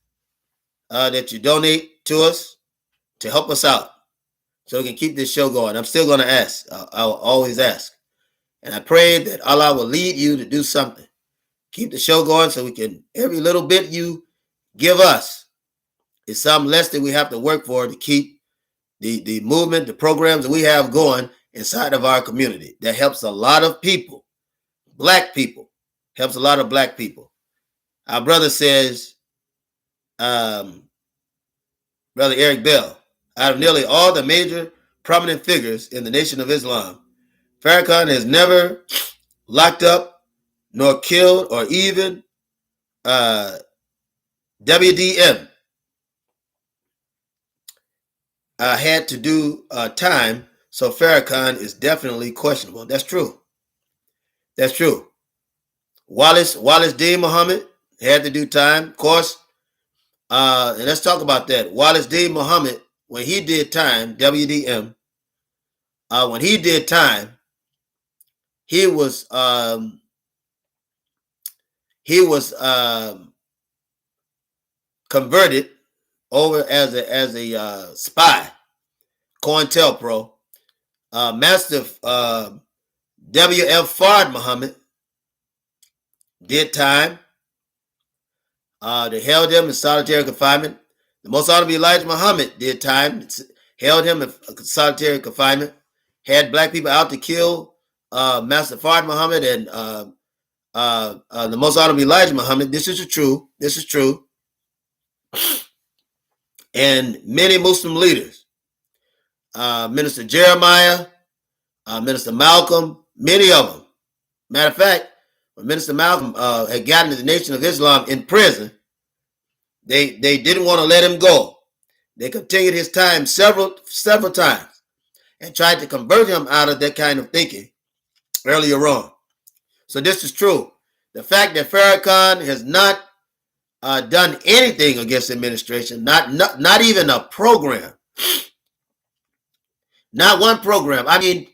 that you donate to us to help us out so we can keep this show going. I'm still going to ask. I'll always ask. And I pray that Allah will lead you to do something. Keep the show going so we can, every little bit you give us is something less that we have to work for to keep the movement, the programs that we have going inside of our community. That helps a lot of people, black people, helps a lot of black people. Our brother says, Brother Eric Bell, out of nearly all the major prominent figures in the Nation of Islam, Farrakhan has never locked up nor killed or even WDM had to do time, so Farrakhan is definitely questionable. That's true. That's true. Wallace D. Muhammad had to do time, of course. And let's talk about that. Wallace D. Muhammad, when he did time, WDM, when he did time, he was converted over as a spy, COINTELPRO. Master W.F. Fard Muhammad did time. They held him in solitary confinement. The Most Honorable Elijah Muhammad did time, held him in solitary confinement, had black people out to kill Master Fard Muhammad and the Most Honorable Elijah Muhammad. This is true. This is true. And many Muslim leaders, Minister Jeremiah, Minister Malcolm, many of them. Matter of fact, when Minister Malcolm had gotten to the Nation of Islam in prison, they didn't want to let him go. They continued his time several times and tried to convert him out of that kind of thinking earlier on. So this is true. The fact that Farrakhan has not done anything against the administration, not even a program, not one program. I mean,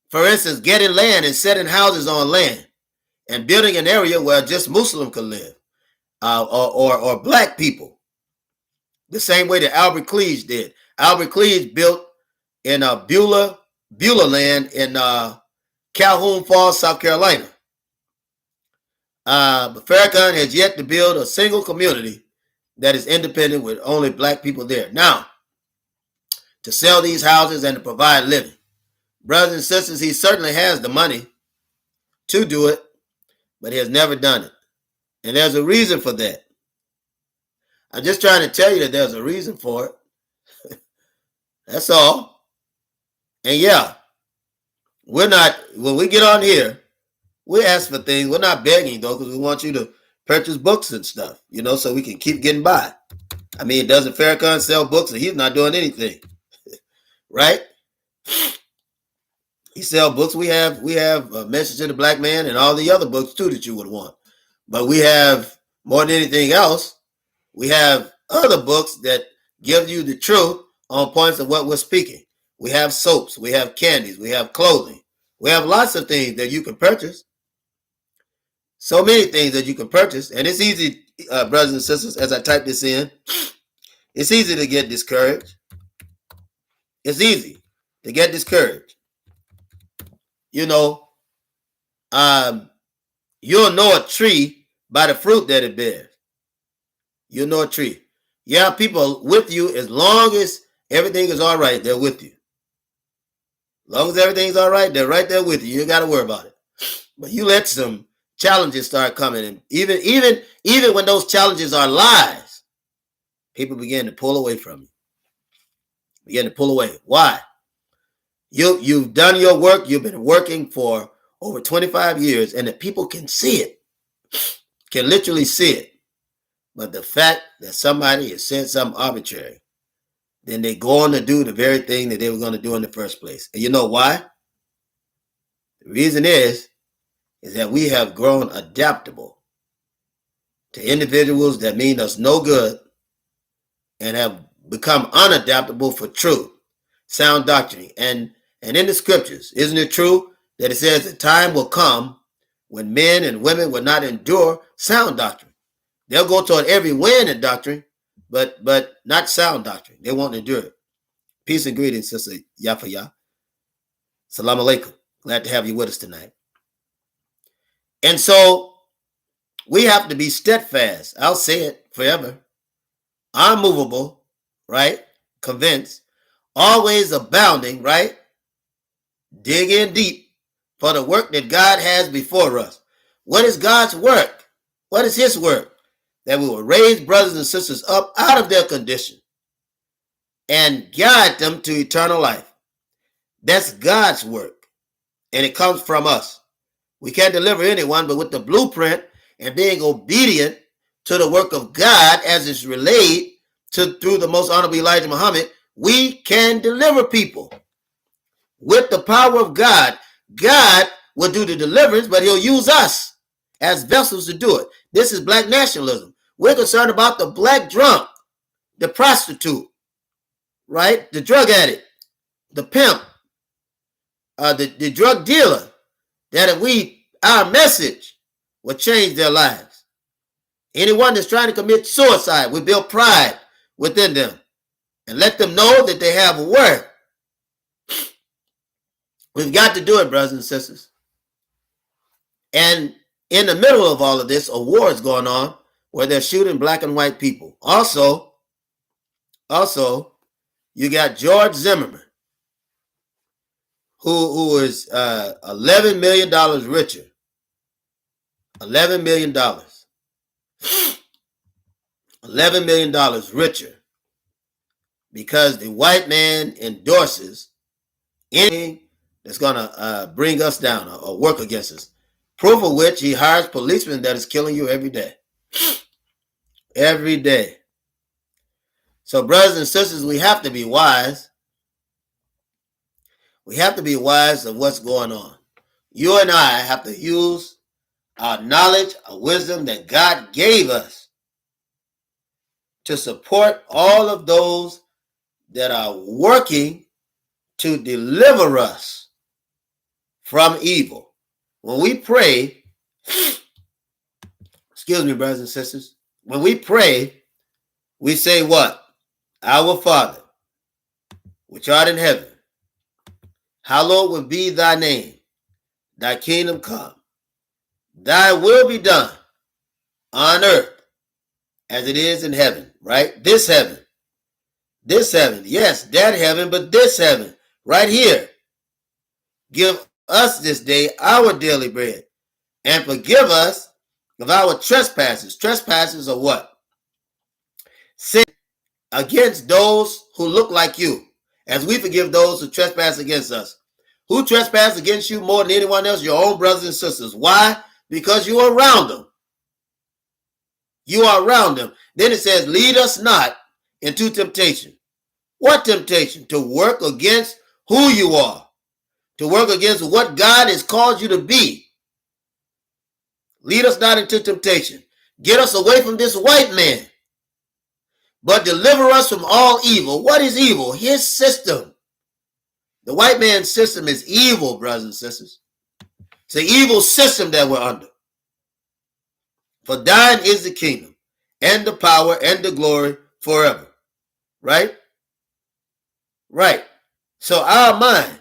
for instance, getting land and setting houses on land and building an area where just Muslim could live, or black people, the same way that Albert Cleage did. Albert Cleage built in Beulah land in Calhoun Falls, South Carolina. But Farrakhan has yet to build a single community that is independent with only black people there. Now, to sell these houses and to provide living. Brothers and sisters, he certainly has the money to do it, but he has never done it. And there's a reason for that. I'm just trying to tell you that there's a reason for it. That's all. And yeah, when we get on here, we ask for things. We're not begging, though, because we want you to purchase books and stuff, so we can keep getting by. I mean, doesn't Farrakhan sell books and he's not doing anything? Right? He sells books. We have a Message to the Black Man and all the other books, too, that you would want. But we have, more than anything else, we have other books that give you the truth on points of what we're speaking. We have soaps. We have candies. We have clothing. We have lots of things that you can purchase. So many things that you can purchase. And it's easy, brothers and sisters, as I type this in, it's easy to get discouraged. It's easy to get discouraged. You know, you'll know a tree by the fruit that it bears. You'll know a tree. You have people with you as long as everything is all right, they're with you. As long as everything's all right, they're right there with you. You ain't got to worry about it. But you let some challenges start coming, and even when those challenges are lies, people begin to pull away from you. Begin to pull away. Why? You've done your work. You've been working for over 25 years, and the people can see it, can literally see it. But the fact that somebody has said something arbitrary, then they go on to do the very thing that they were going to do in the first place. And you know why? The reason is that we have grown adaptable to individuals that mean us no good and have become unadaptable for truth, sound doctrine. And in the scriptures, isn't it true that it says the time will come when men and women will not endure sound doctrine? They'll go toward every wind in doctrine, but not sound doctrine. They won't endure it. Peace and greetings, Sister Yafaya. Salam alaikum. Glad to have you with us tonight. And so we have to be steadfast. I'll say it forever. Unmovable, right? Convinced. Always abounding, right? Dig in deep for the work that God has before us. What is God's work? What is his work? That we will raise brothers and sisters up out of their condition and guide them to eternal life. That's God's work, and it comes from us. We can't deliver anyone, but with the blueprint and being obedient to the work of God as it's relayed through the most honorable Elijah Muhammad, we can deliver people. With the power of God, God will do the deliverance, but he'll use us as vessels to do it. This is black nationalism. We're concerned about the black drunk, the prostitute, right? The drug addict, the pimp, the drug dealer, that if our message will change their lives. Anyone that's trying to commit suicide, we build pride within them and let them know that they have a worth. We've got to do it, brothers and sisters. And in the middle of all of this, a war is going on where they're shooting black and white people. Also, you got George Zimmerman, who is $11 million richer. $11 million. $11 million richer because the white man endorses anything that's going to bring us down or work against us. Proof of which he hires policemen that is killing you every day. Every day. So brothers and sisters, we have to be wise. We have to be wise of what's going on. You and I have to use our knowledge, our wisdom that God gave us to support all of those that are working to deliver us from evil. When we pray, excuse me, brothers and sisters, when we pray, we say what? Our Father, which art in heaven, hallowed will be thy name. Thy kingdom come. Thy will be done on earth as it is in heaven, right? This heaven. This heaven. Yes, that heaven, but this heaven right here. Give us this day our daily bread and forgive us of our trespasses. Trespasses are what? Sin against those who look like you, as we forgive those who trespass against us. Who trespass against you more than anyone else? Your own brothers and sisters. Why? Because you are around them. You are around them. Then it says, lead us not into temptation. What temptation? To work against who you are. To work against what God has called you to be. Lead us not into temptation. Get us away from this white man. But deliver us from all evil. What is evil? His system. The white man's system is evil, brothers and sisters. It's an evil system that we're under. For thine is the kingdom and the power and the glory forever. Right? Right. So our mind,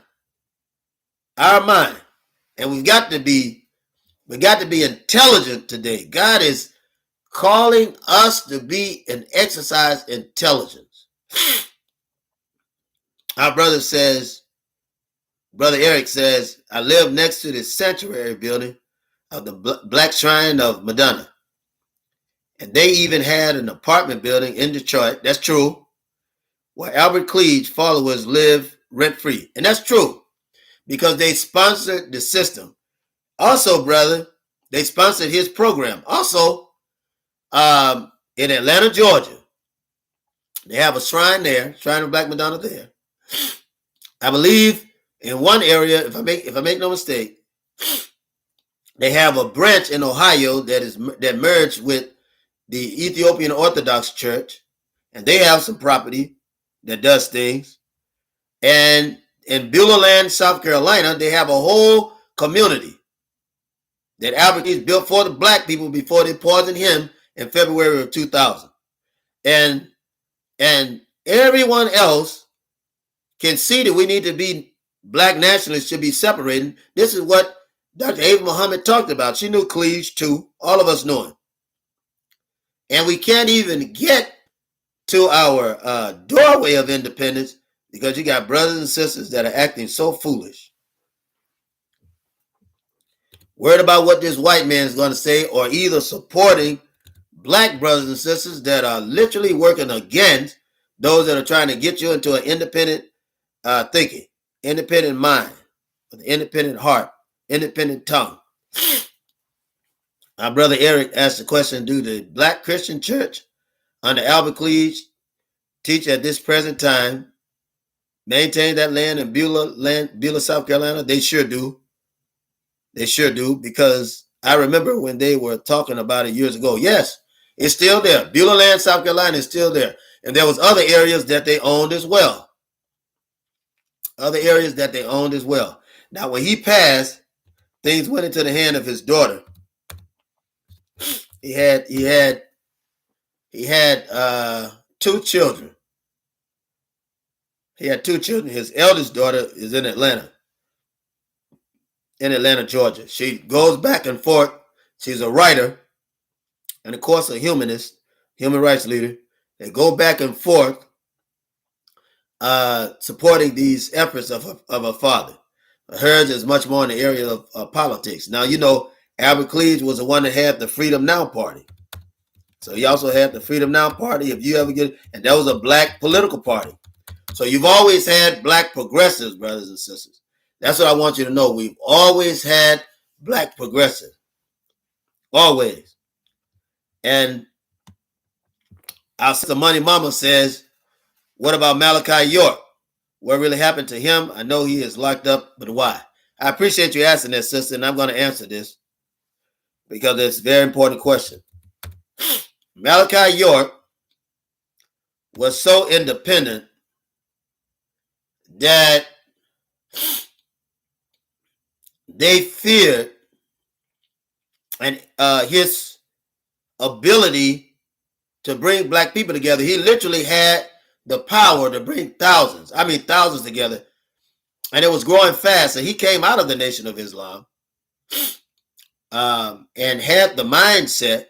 and we got to be intelligent today. God is calling us to be and exercise intelligence. Our brother Eric says, I live next to the sanctuary building of the Black Shrine of Madonna. And they even had an apartment building in Detroit, that's true, where Albert Cleage followers live rent-free. And that's true, because they sponsored the system. Also, brother, they sponsored his program. Also, in Atlanta, Georgia, they have a shrine there, Shrine of Black Madonna there. I believe in one area, if I make no mistake, they have a branch in Ohio that merged with the Ethiopian Orthodox Church, and they have some property that does things. And in Beulah, South Carolina, they have a whole community that Albert Cleage built for the black people before they poisoned him in February of 2000. And everyone else can see that we need to be black nationalists, should be separating. This is what Dr. Ava Muhammad talked about. She knew Cleage too. All of us know him. And we can't even get to our doorway of independence because you got brothers and sisters that are acting so foolish. Worried about what this white man is going to say, or either supporting black brothers and sisters that are literally working against those that are trying to get you into an independent thinking, independent mind, with an independent heart, independent tongue. Our brother Eric asked the question, do the Black Christian Church under Albert Cleage teach at this present time maintain that land in Beulah, South Carolina? They sure do. They sure do, because I remember when they were talking about it years ago. Yes, it's still there. Beulah, South Carolina is still there. And there was other areas that they owned as well. Now, when he passed, things went into the hand of his daughter. He had two children. He had two children. His eldest daughter is in Atlanta, Georgia. She goes back and forth. She's a writer and, of course, a humanist, human rights leader. They go back and forth supporting these efforts of her father. Hers is much more in the area of politics. Now, you know, Albert Cleage was the one that had the Freedom Now Party. So he also had the Freedom Now Party, if you ever get it, and that was a black political party. So you've always had black progressives, brothers and sisters. That's what I want you to know. We've always had black progressives. Always. And our sister Money Mama says, what about Malachi York? What really happened to him? I know he is locked up, but why? I appreciate you asking that, sister, and I'm going to answer this because it's a very important question. Malachi York was so independent that they feared and his ability to bring black people together. He literally had the power to bring thousands together, and it was growing fast. And he came out of the Nation of Islam and had the mindset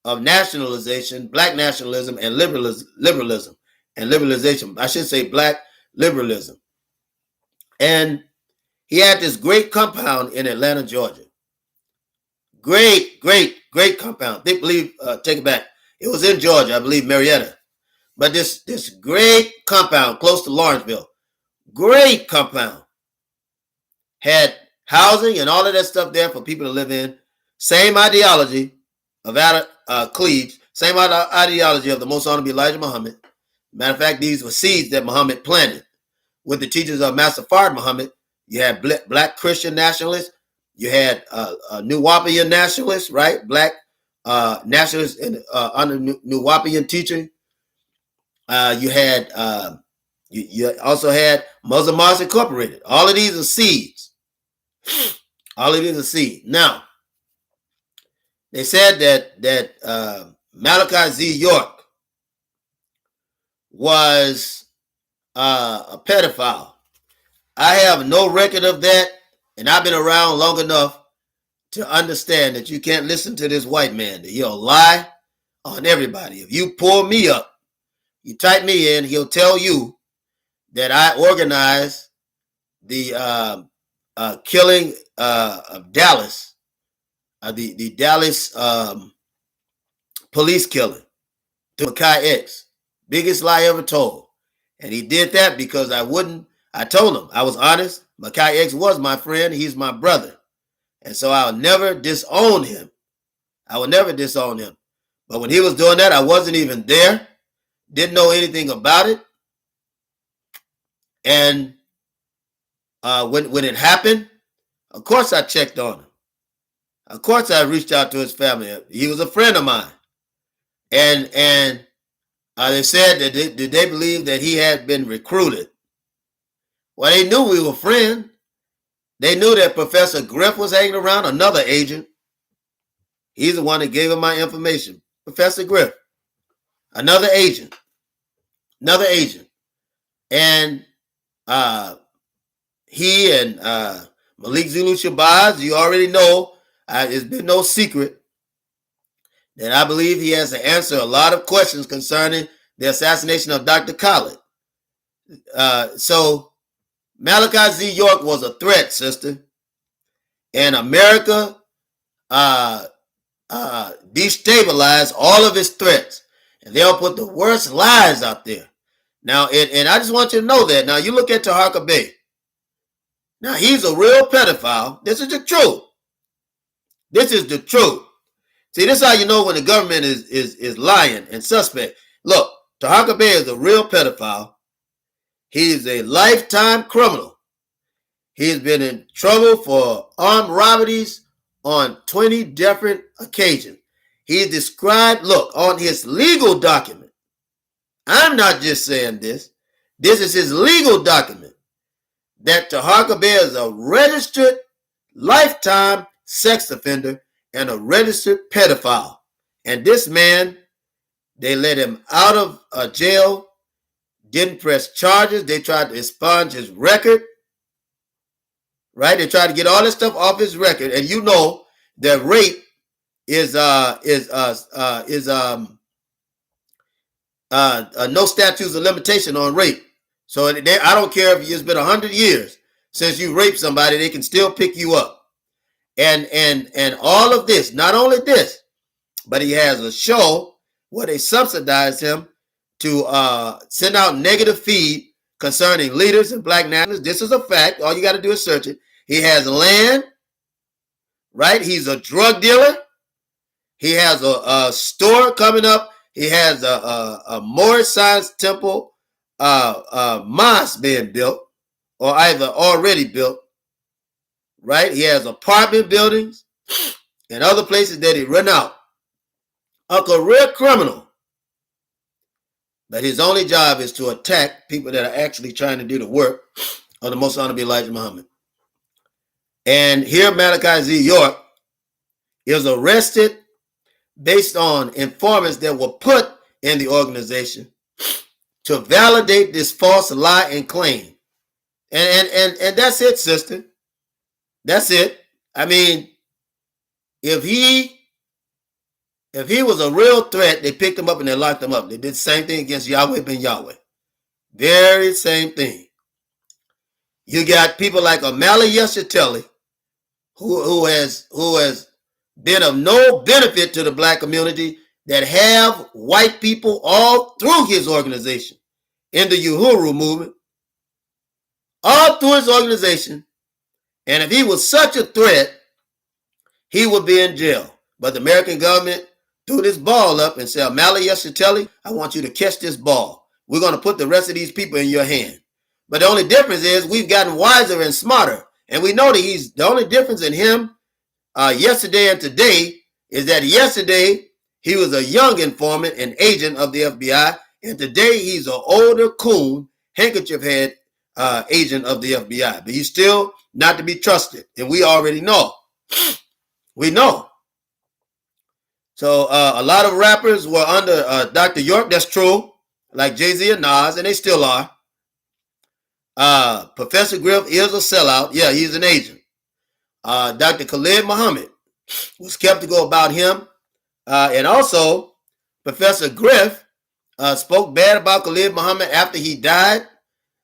of nationalization, black nationalism, and liberalism and liberalization. I should say black liberalism. And he had this great compound in Atlanta, Georgia. Great compound. They believe, take it back. It was in Georgia, I believe, Marietta. But this great compound close to Lawrenceville, great compound, had housing and all of that stuff there for people to live in. Same ideology of Cleage, same ideology of the Most Honorable Elijah Muhammad. Matter of fact, these were seeds that Muhammad planted with the teachings of Master Fard Muhammad. You had black Christian nationalists. You had Nuwaubian nationalists, right? Black nationalists under Nuwaubian teaching. You had You also had Muslim Mars Incorporated. All of these are seeds. All of these are seeds. Now, they said that Malachi Z. York was a pedophile. I have no record of that, and I've been around long enough to understand that you can't listen to this white man. That he'll lie on everybody. If you pull me up, you type me in, he'll tell you that I organized the killing of Dallas, the Dallas police killing to Makai X. Biggest lie ever told. And he did that because I told him, I was honest. Makai X was my friend. He's my brother. And so I'll never disown him. I will never disown him. But when he was doing that, I wasn't even there. Didn't know anything about it. And when it happened, of course I checked on him. Of course I reached out to his family. He was a friend of mine. And they said that did they believe that he had been recruited? Well, they knew we were friends. They knew that Professor Griff was hanging around, another agent. He's the one that gave him my information. Professor Griff, another agent. And he and Malik Zulu Shabazz, you already know, it's been no secret that I believe he has to answer a lot of questions concerning the assassination of Dr. Khaled. So Malachi Z. York was a threat, sister. And America destabilized all of his threats. And they'll put the worst lies out there. Now, and I just want you to know that. Now, you look at Taharka Bey. Now, he's a real pedophile. This is the truth. This is the truth. See, this is how you know when the government is lying and suspect. Look, Taharka Bey is a real pedophile. He is a lifetime criminal. He has been in trouble for armed robberies on 20 different occasions. He is described, look, on his legal document. I'm not just saying this. This is his legal document. That Taharka Bey is a registered lifetime sex offender and a registered pedophile. And this man, they let him out of jail, didn't press charges. They tried to expunge his record. Right? They tried to get all this stuff off his record. And you know that rape is no statutes of limitation on rape. So I don't care if it's been 100 years since you raped somebody, they can still pick you up. And all of this, not only this, but he has a show where they subsidize him to send out negative feed concerning leaders and black nationalists. This is a fact. All you got to do is search it. He has land, right? He's a drug dealer. He has a store coming up. He has a Moorish Science Temple mosque being built, or either already built, right? He has apartment buildings and other places that he rent out. A career criminal. But his only job is to attack people that are actually trying to do the work of the Most Honorable Elijah Muhammad. And here Malachi Z. York is arrested based on informants that were put in the organization to validate this false lie and claim. And that's it, sister. That's it. I mean, if he was a real threat, they picked him up and they locked him up. They did the same thing against Yahweh ben Yahweh. Very same thing. You got people like Amali Yeshiteli, who has been of no benefit to the black community, that have white people all through his organization in the Uhuru movement, all through his organization. And if he was such a threat, he would be in jail. But the American government threw this ball up and said, Amali Yeshiteli, I want you to catch this ball. We're going to put the rest of these people in your hand. But the only difference is we've gotten wiser and smarter. And we know that the only difference in him yesterday and today is that yesterday he was a young informant and agent of the FBI. And today he's an older coon handkerchief head agent of the FBI, but he's still not to be trusted, and we already know. We know. So a lot of rappers were under Dr. York. That's true, like Jay-Z and Nas, and they still are. Professor Griff is a sellout. Yeah, he's an agent. Dr. Khalid Muhammad was skeptical about him, and also Professor Griff spoke bad about Khalid Muhammad after he died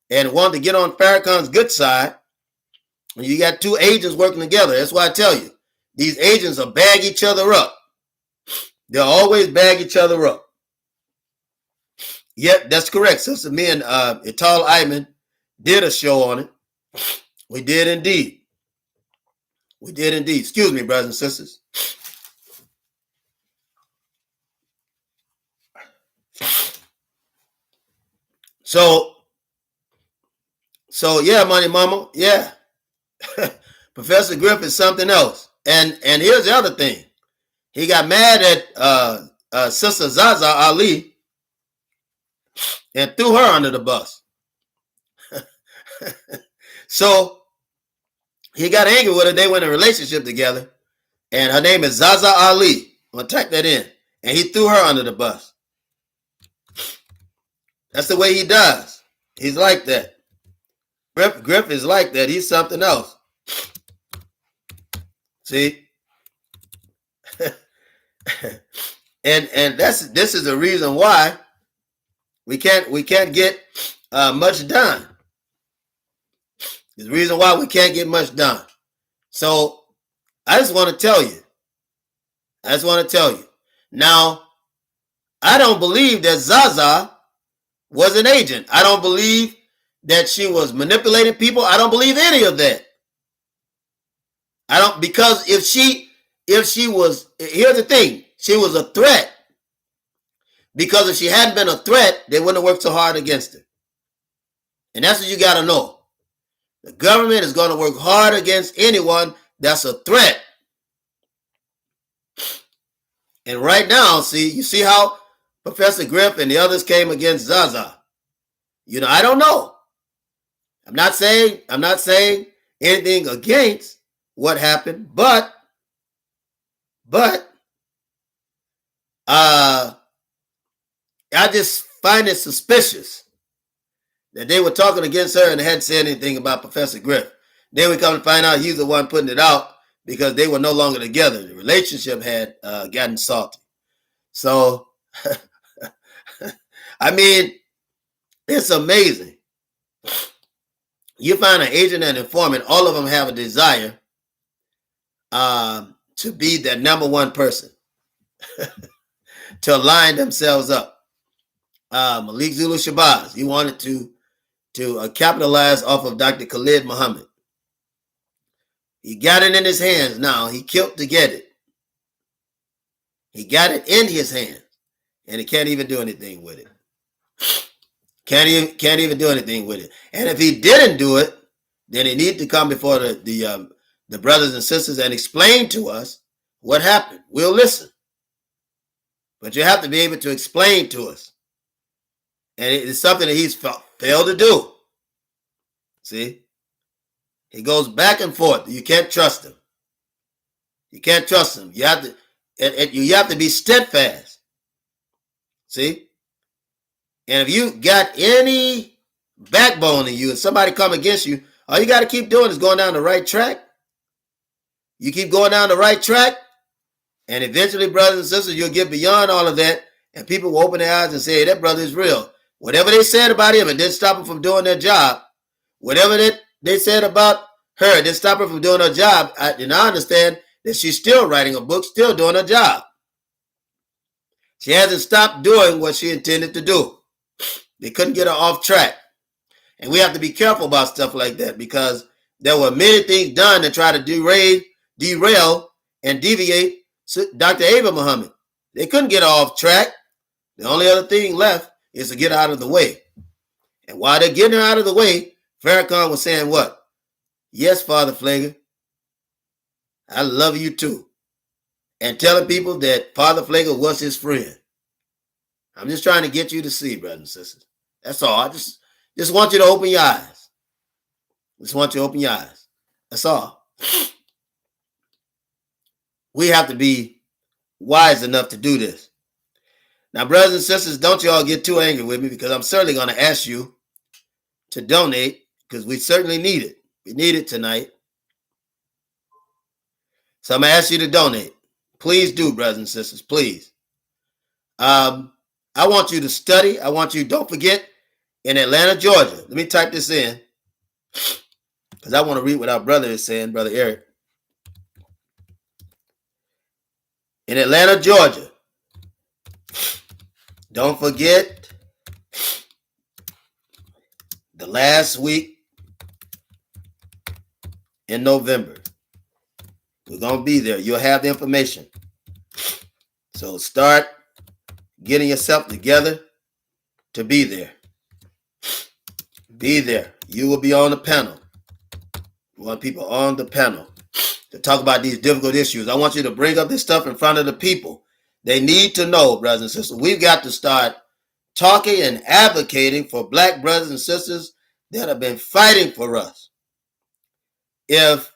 and wanted to get on Farrakhan's good side. You got two agents working together. That's why I tell you, these agents will bag each other up. They'll always bag each other up. Yep, that's correct. Sister, me and Ital Ayman did a show on it. We did indeed. We did indeed. Excuse me, brothers and sisters. So yeah, Money Mama, yeah. Professor Griff is something else. And here's the other thing. He got mad at Sister Zaza Ali and threw her under the bus. So he got angry with her. They went in a relationship together. And her name is Zaza Ali. I'm going to type that in. And he threw her under the bus. That's the way he does. He's like that. Griff is like that. He's something else. See? and this is the reason why we can't get much done. It's the reason why we can't get much done. So I just want to tell you. Now, I don't believe that Zaza was an agent. I don't believe that she was manipulating people. I don't believe any of that. Because if she was, here's the thing, she was a threat. Because if she hadn't been a threat, they wouldn't have worked so hard against her. And that's what you got to know. The government is going to work hard against anyone that's a threat. And right now, you see how Professor Griff and the others came against Zaza. I don't know. I'm not saying anything against what happened, but I just find it suspicious that they were talking against her and they hadn't said anything about Professor Griff. Then we come to find out he's the one putting it out because they were no longer together. The relationship had gotten salty. So, I mean, it's amazing. You find an agent and informant, all of them have a desire to be that number one person, to line themselves up. Malik Zulu Shabazz, he wanted to capitalize off of Dr. Khalid Muhammad. He got it in his hands now. He killed to get it. He got it in his hands, and he can't even do anything with it. Can't even do anything with it. And if he didn't do it, then he needs to come before the brothers and sisters and explain to us what happened. We'll listen. But you have to be able to explain to us. And it's something that he's failed to do. See? He goes back and forth. You can't trust him. You can't trust him. You have to be steadfast. See? And if you got any backbone in you and somebody come against you, all you got to keep doing is going down the right track. You keep going down the right track, and eventually, brothers and sisters, you'll get beyond all of that, and people will open their eyes and say, hey, that brother is real. Whatever they said about him, it didn't stop him from doing their job. Whatever they said about her, it didn't stop her from doing her job. And I understand that she's still writing a book, still doing her job. She hasn't stopped doing what she intended to do. They couldn't get her off track. And we have to be careful about stuff like that because there were many things done to try to derail and deviate Dr. Ava Muhammad. They couldn't get her off track. The only other thing left is to get her out of the way. And while they're getting her out of the way, Farrakhan was saying what? Yes, Father Flager, I love you too. And telling people that Father Flager was his friend. I'm just trying to get you to see, brothers and sisters. That's all. Just Just want you to open your eyes. Just want you to open your eyes. That's all. We have to be wise enough to do this. Now, brothers and sisters, don't you all get too angry with me, because I'm certainly going to ask you to donate, because we certainly need it. We need it tonight. So I'm going to ask you to donate. Please do, brothers and sisters, please. I want you to study. I want you, don't forget, in Atlanta, Georgia. Let me type this in, because I want to read what our brother is saying, Brother Eric. In Atlanta, Georgia, don't forget the last week in November. We're going to be there. You'll have the information. So start getting yourself together to be there. Be there. You will be on the panel. We want people on the panel to talk about these difficult issues. I want you to bring up this stuff in front of the people. They need to know, brothers and sisters. We've got to start talking and advocating for black brothers and sisters that have been fighting for us. If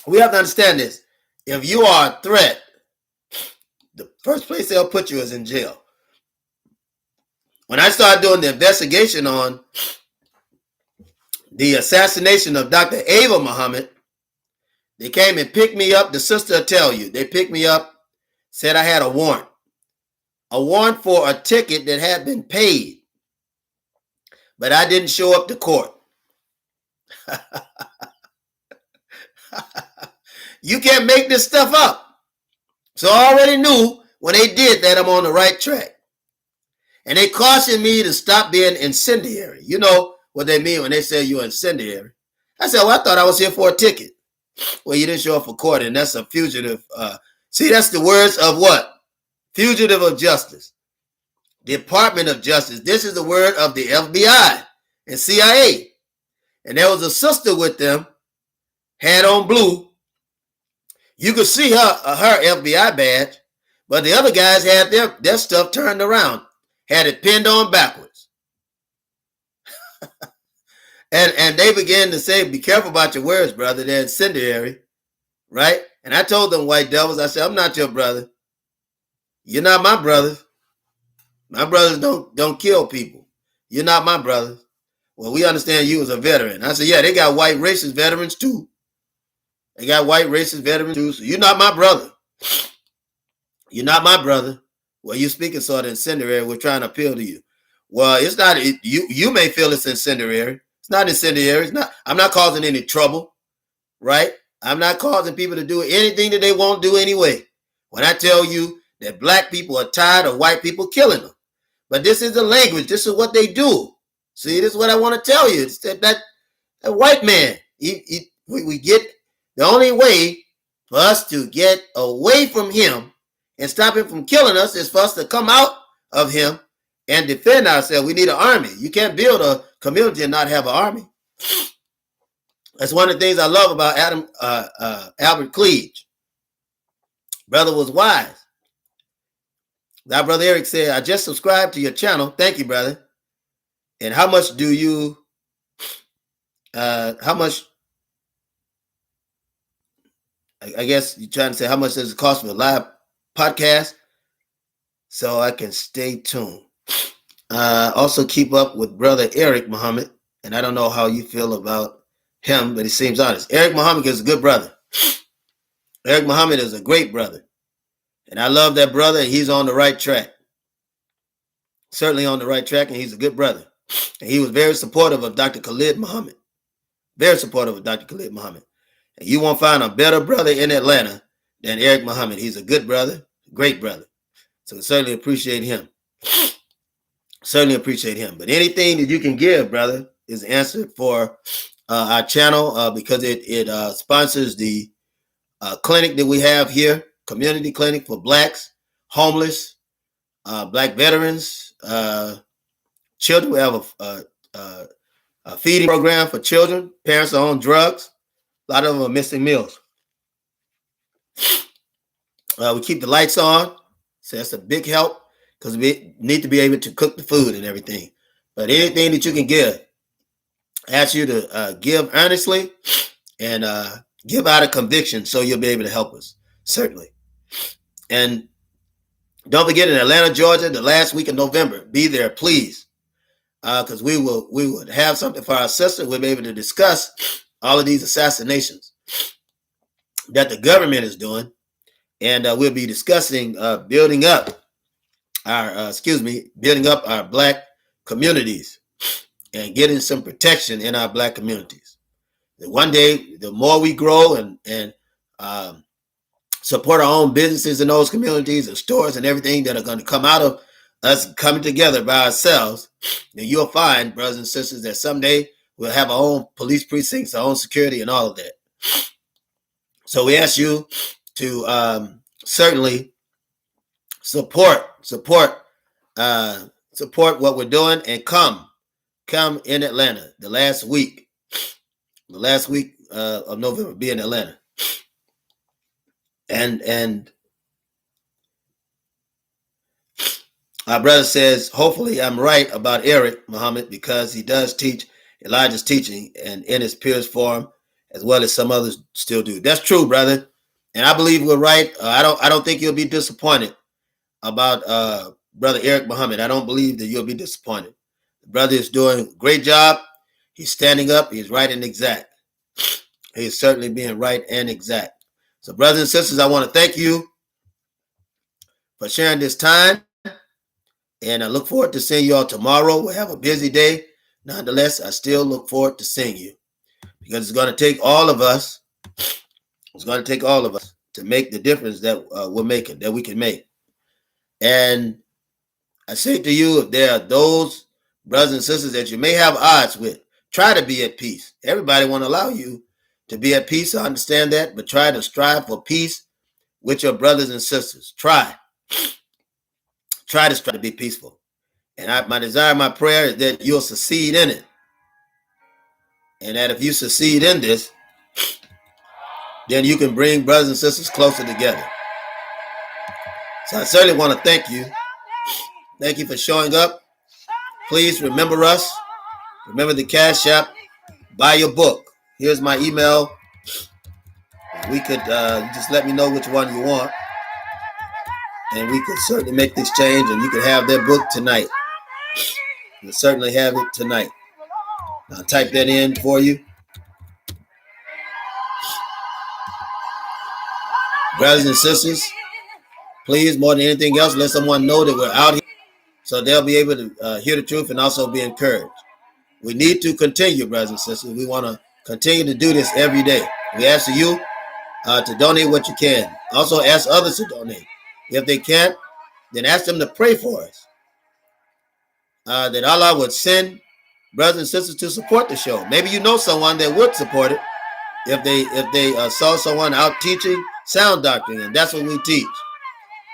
we have to understand this, if you are a threat, the first place they'll put you is in jail. When I started doing the investigation on the assassination of Dr. Ava Muhammad, they came and picked me up. The sister will tell you. They picked me up, said I had a warrant. A warrant for a ticket that had been paid. But I didn't show up to court. You can't make this stuff up. So I already knew when they did that I'm on the right track. And they cautioned me to stop being incendiary. You know what they mean when they say you're incendiary. I said, well, I thought I was here for a ticket. Well, you didn't show up for court, and that's a fugitive. See, that's the words of what? Fugitive of justice. Department of Justice. This is the word of the FBI and CIA. And there was a sister with them, had on blue. You could see her FBI badge, but the other guys had their stuff turned around, had it pinned on backwards. and they began to say, be careful about your words, brother. They're incendiary, right? And I told them white devils, I said, I'm not your brother. You're not my brother. My brothers don't kill people. You're not my brother. Well, we understand you as a veteran. I said, yeah, they got white racist veterans too. They got white racist veterans too. So you're not my brother. You're not my brother. Well, you're speaking sort of incendiary. We're trying to appeal to you. Well, it's not. You may feel it's incendiary. It's not incendiary. It's not. I'm not causing any trouble, right? I'm not causing people to do anything that they won't do anyway. When I tell you that black people are tired of white people killing them. But this is the language. This is what they do. See, this is what I want to tell you. It's that white man. We get the only way for us to get away from him and stop him from killing us is for us to come out of him and defend ourselves. We need an army. You can't build a community and not have an army. That's one of the things I love about Albert Cleage. Brother was wise. Our brother Eric said, I just subscribed to your channel. Thank you, brother. And how much do you, I guess you're trying to say, how much does it cost for a live podcast? So I can stay tuned. Also keep up with brother Eric Muhammad. And I don't know how you feel about him, but he seems honest. Eric Muhammad is a good brother. Eric Muhammad is a great brother. And I love that brother, and he's on the right track. Certainly on the right track, and he's a good brother. And he was very supportive of Dr. Khalid Muhammad. Very supportive of Dr. Khalid Muhammad. And you won't find a better brother in Atlanta than Eric Muhammad. He's a good brother, great brother. So certainly appreciate him. Certainly appreciate him. But anything that you can give, brother, is answered for our channel because it sponsors the clinic that we have here, community clinic for blacks, homeless, black veterans, children. We have a feeding program for children. Parents are on drugs. A lot of them are missing meals. We keep the lights on. So that's a big help because we need to be able to cook the food and everything. But anything that you can give, I ask you to give earnestly and give out of conviction so you'll be able to help us, certainly. And don't forget, in Atlanta, Georgia, the last week of November, be there, please, because we would have something for our sister. We'll be able to discuss all of these assassinations that the government is doing, and we'll be discussing building up our black communities and getting some protection in our black communities. And one day, the more we grow and support our own businesses in those communities and stores and everything that are going to come out of us coming together by ourselves, then you'll find, brothers and sisters, that someday we'll have our own police precincts, our own security, and all of that. So we ask you to certainly support what we're doing, and come in Atlanta the last week of November. Be in Atlanta, and our brother says, hopefully I'm right about Eric Muhammad, because he does teach Elijah's teaching and in his Peers Forum, as well as some others still do. That's true, brother, and I believe we're right. I don't think you'll be disappointed about Brother Eric Muhammad. I don't believe that you'll be disappointed. The brother is doing a great job. He's standing up. He's right and exact. He's certainly being right and exact. So, brothers and sisters, I want to thank you for sharing this time. And I look forward to seeing you all tomorrow. We'll have a busy day. Nonetheless, I still look forward to seeing you, because it's going to take all of us. It's going to take all of us to make the difference that we're making, that we can make. And I say to you, if there are those brothers and sisters that you may have odds with, try to be at peace. Everybody won't allow you to be at peace. I understand that, but try to strive for peace with your brothers and sisters. Try to strive to be peaceful. And my desire, my prayer is that you'll succeed in it. And that if you succeed in this, then you can bring brothers and sisters closer together. So I certainly want to thank you. Thank you for showing up. Please remember us. Remember the Cash App. Buy your book. Here's my email. We could just let me know which one you want, and we could certainly make this change, and you could have that book tonight. You'll certainly have it tonight. I'll type that in for you. Brothers and sisters, please, more than anything else, let someone know that we're out here, so they'll be able to hear the truth and also be encouraged. We need to continue, brothers and sisters. We want to continue to do this every day. We ask you to donate what you can. Also ask others to donate. If they can't, then ask them to pray for us. That Allah would send brothers and sisters to support the show. Maybe you know someone that would support it if they saw someone out teaching sound doctrine, and that's what we teach.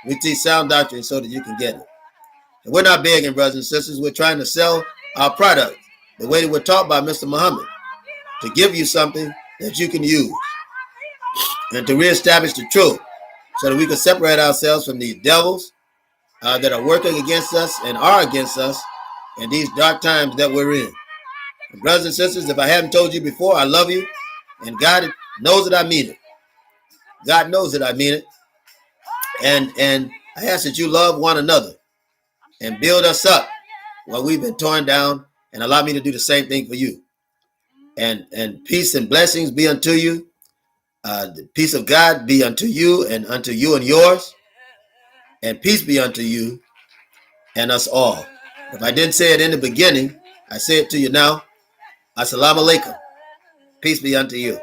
We teach sound doctrine so that you can get it. And we're not begging, brothers and sisters. We're trying to sell our product the way that we're taught by Mr. Muhammad, to give you something that you can use and to reestablish the truth so that we can separate ourselves from these devils that are working against us and are against us in these dark times that we're in. And brothers and sisters, if I haven't told you before, I love you, and God knows that I mean it. God knows that I mean it. And I ask that you love one another and build us up while we've been torn down, and allow me to do the same thing for you. And peace and blessings be unto you. The peace of God be unto you and yours. And peace be unto you and us all. If I didn't say it in the beginning, I say it to you now. Assalamu alaikum. Peace be unto you.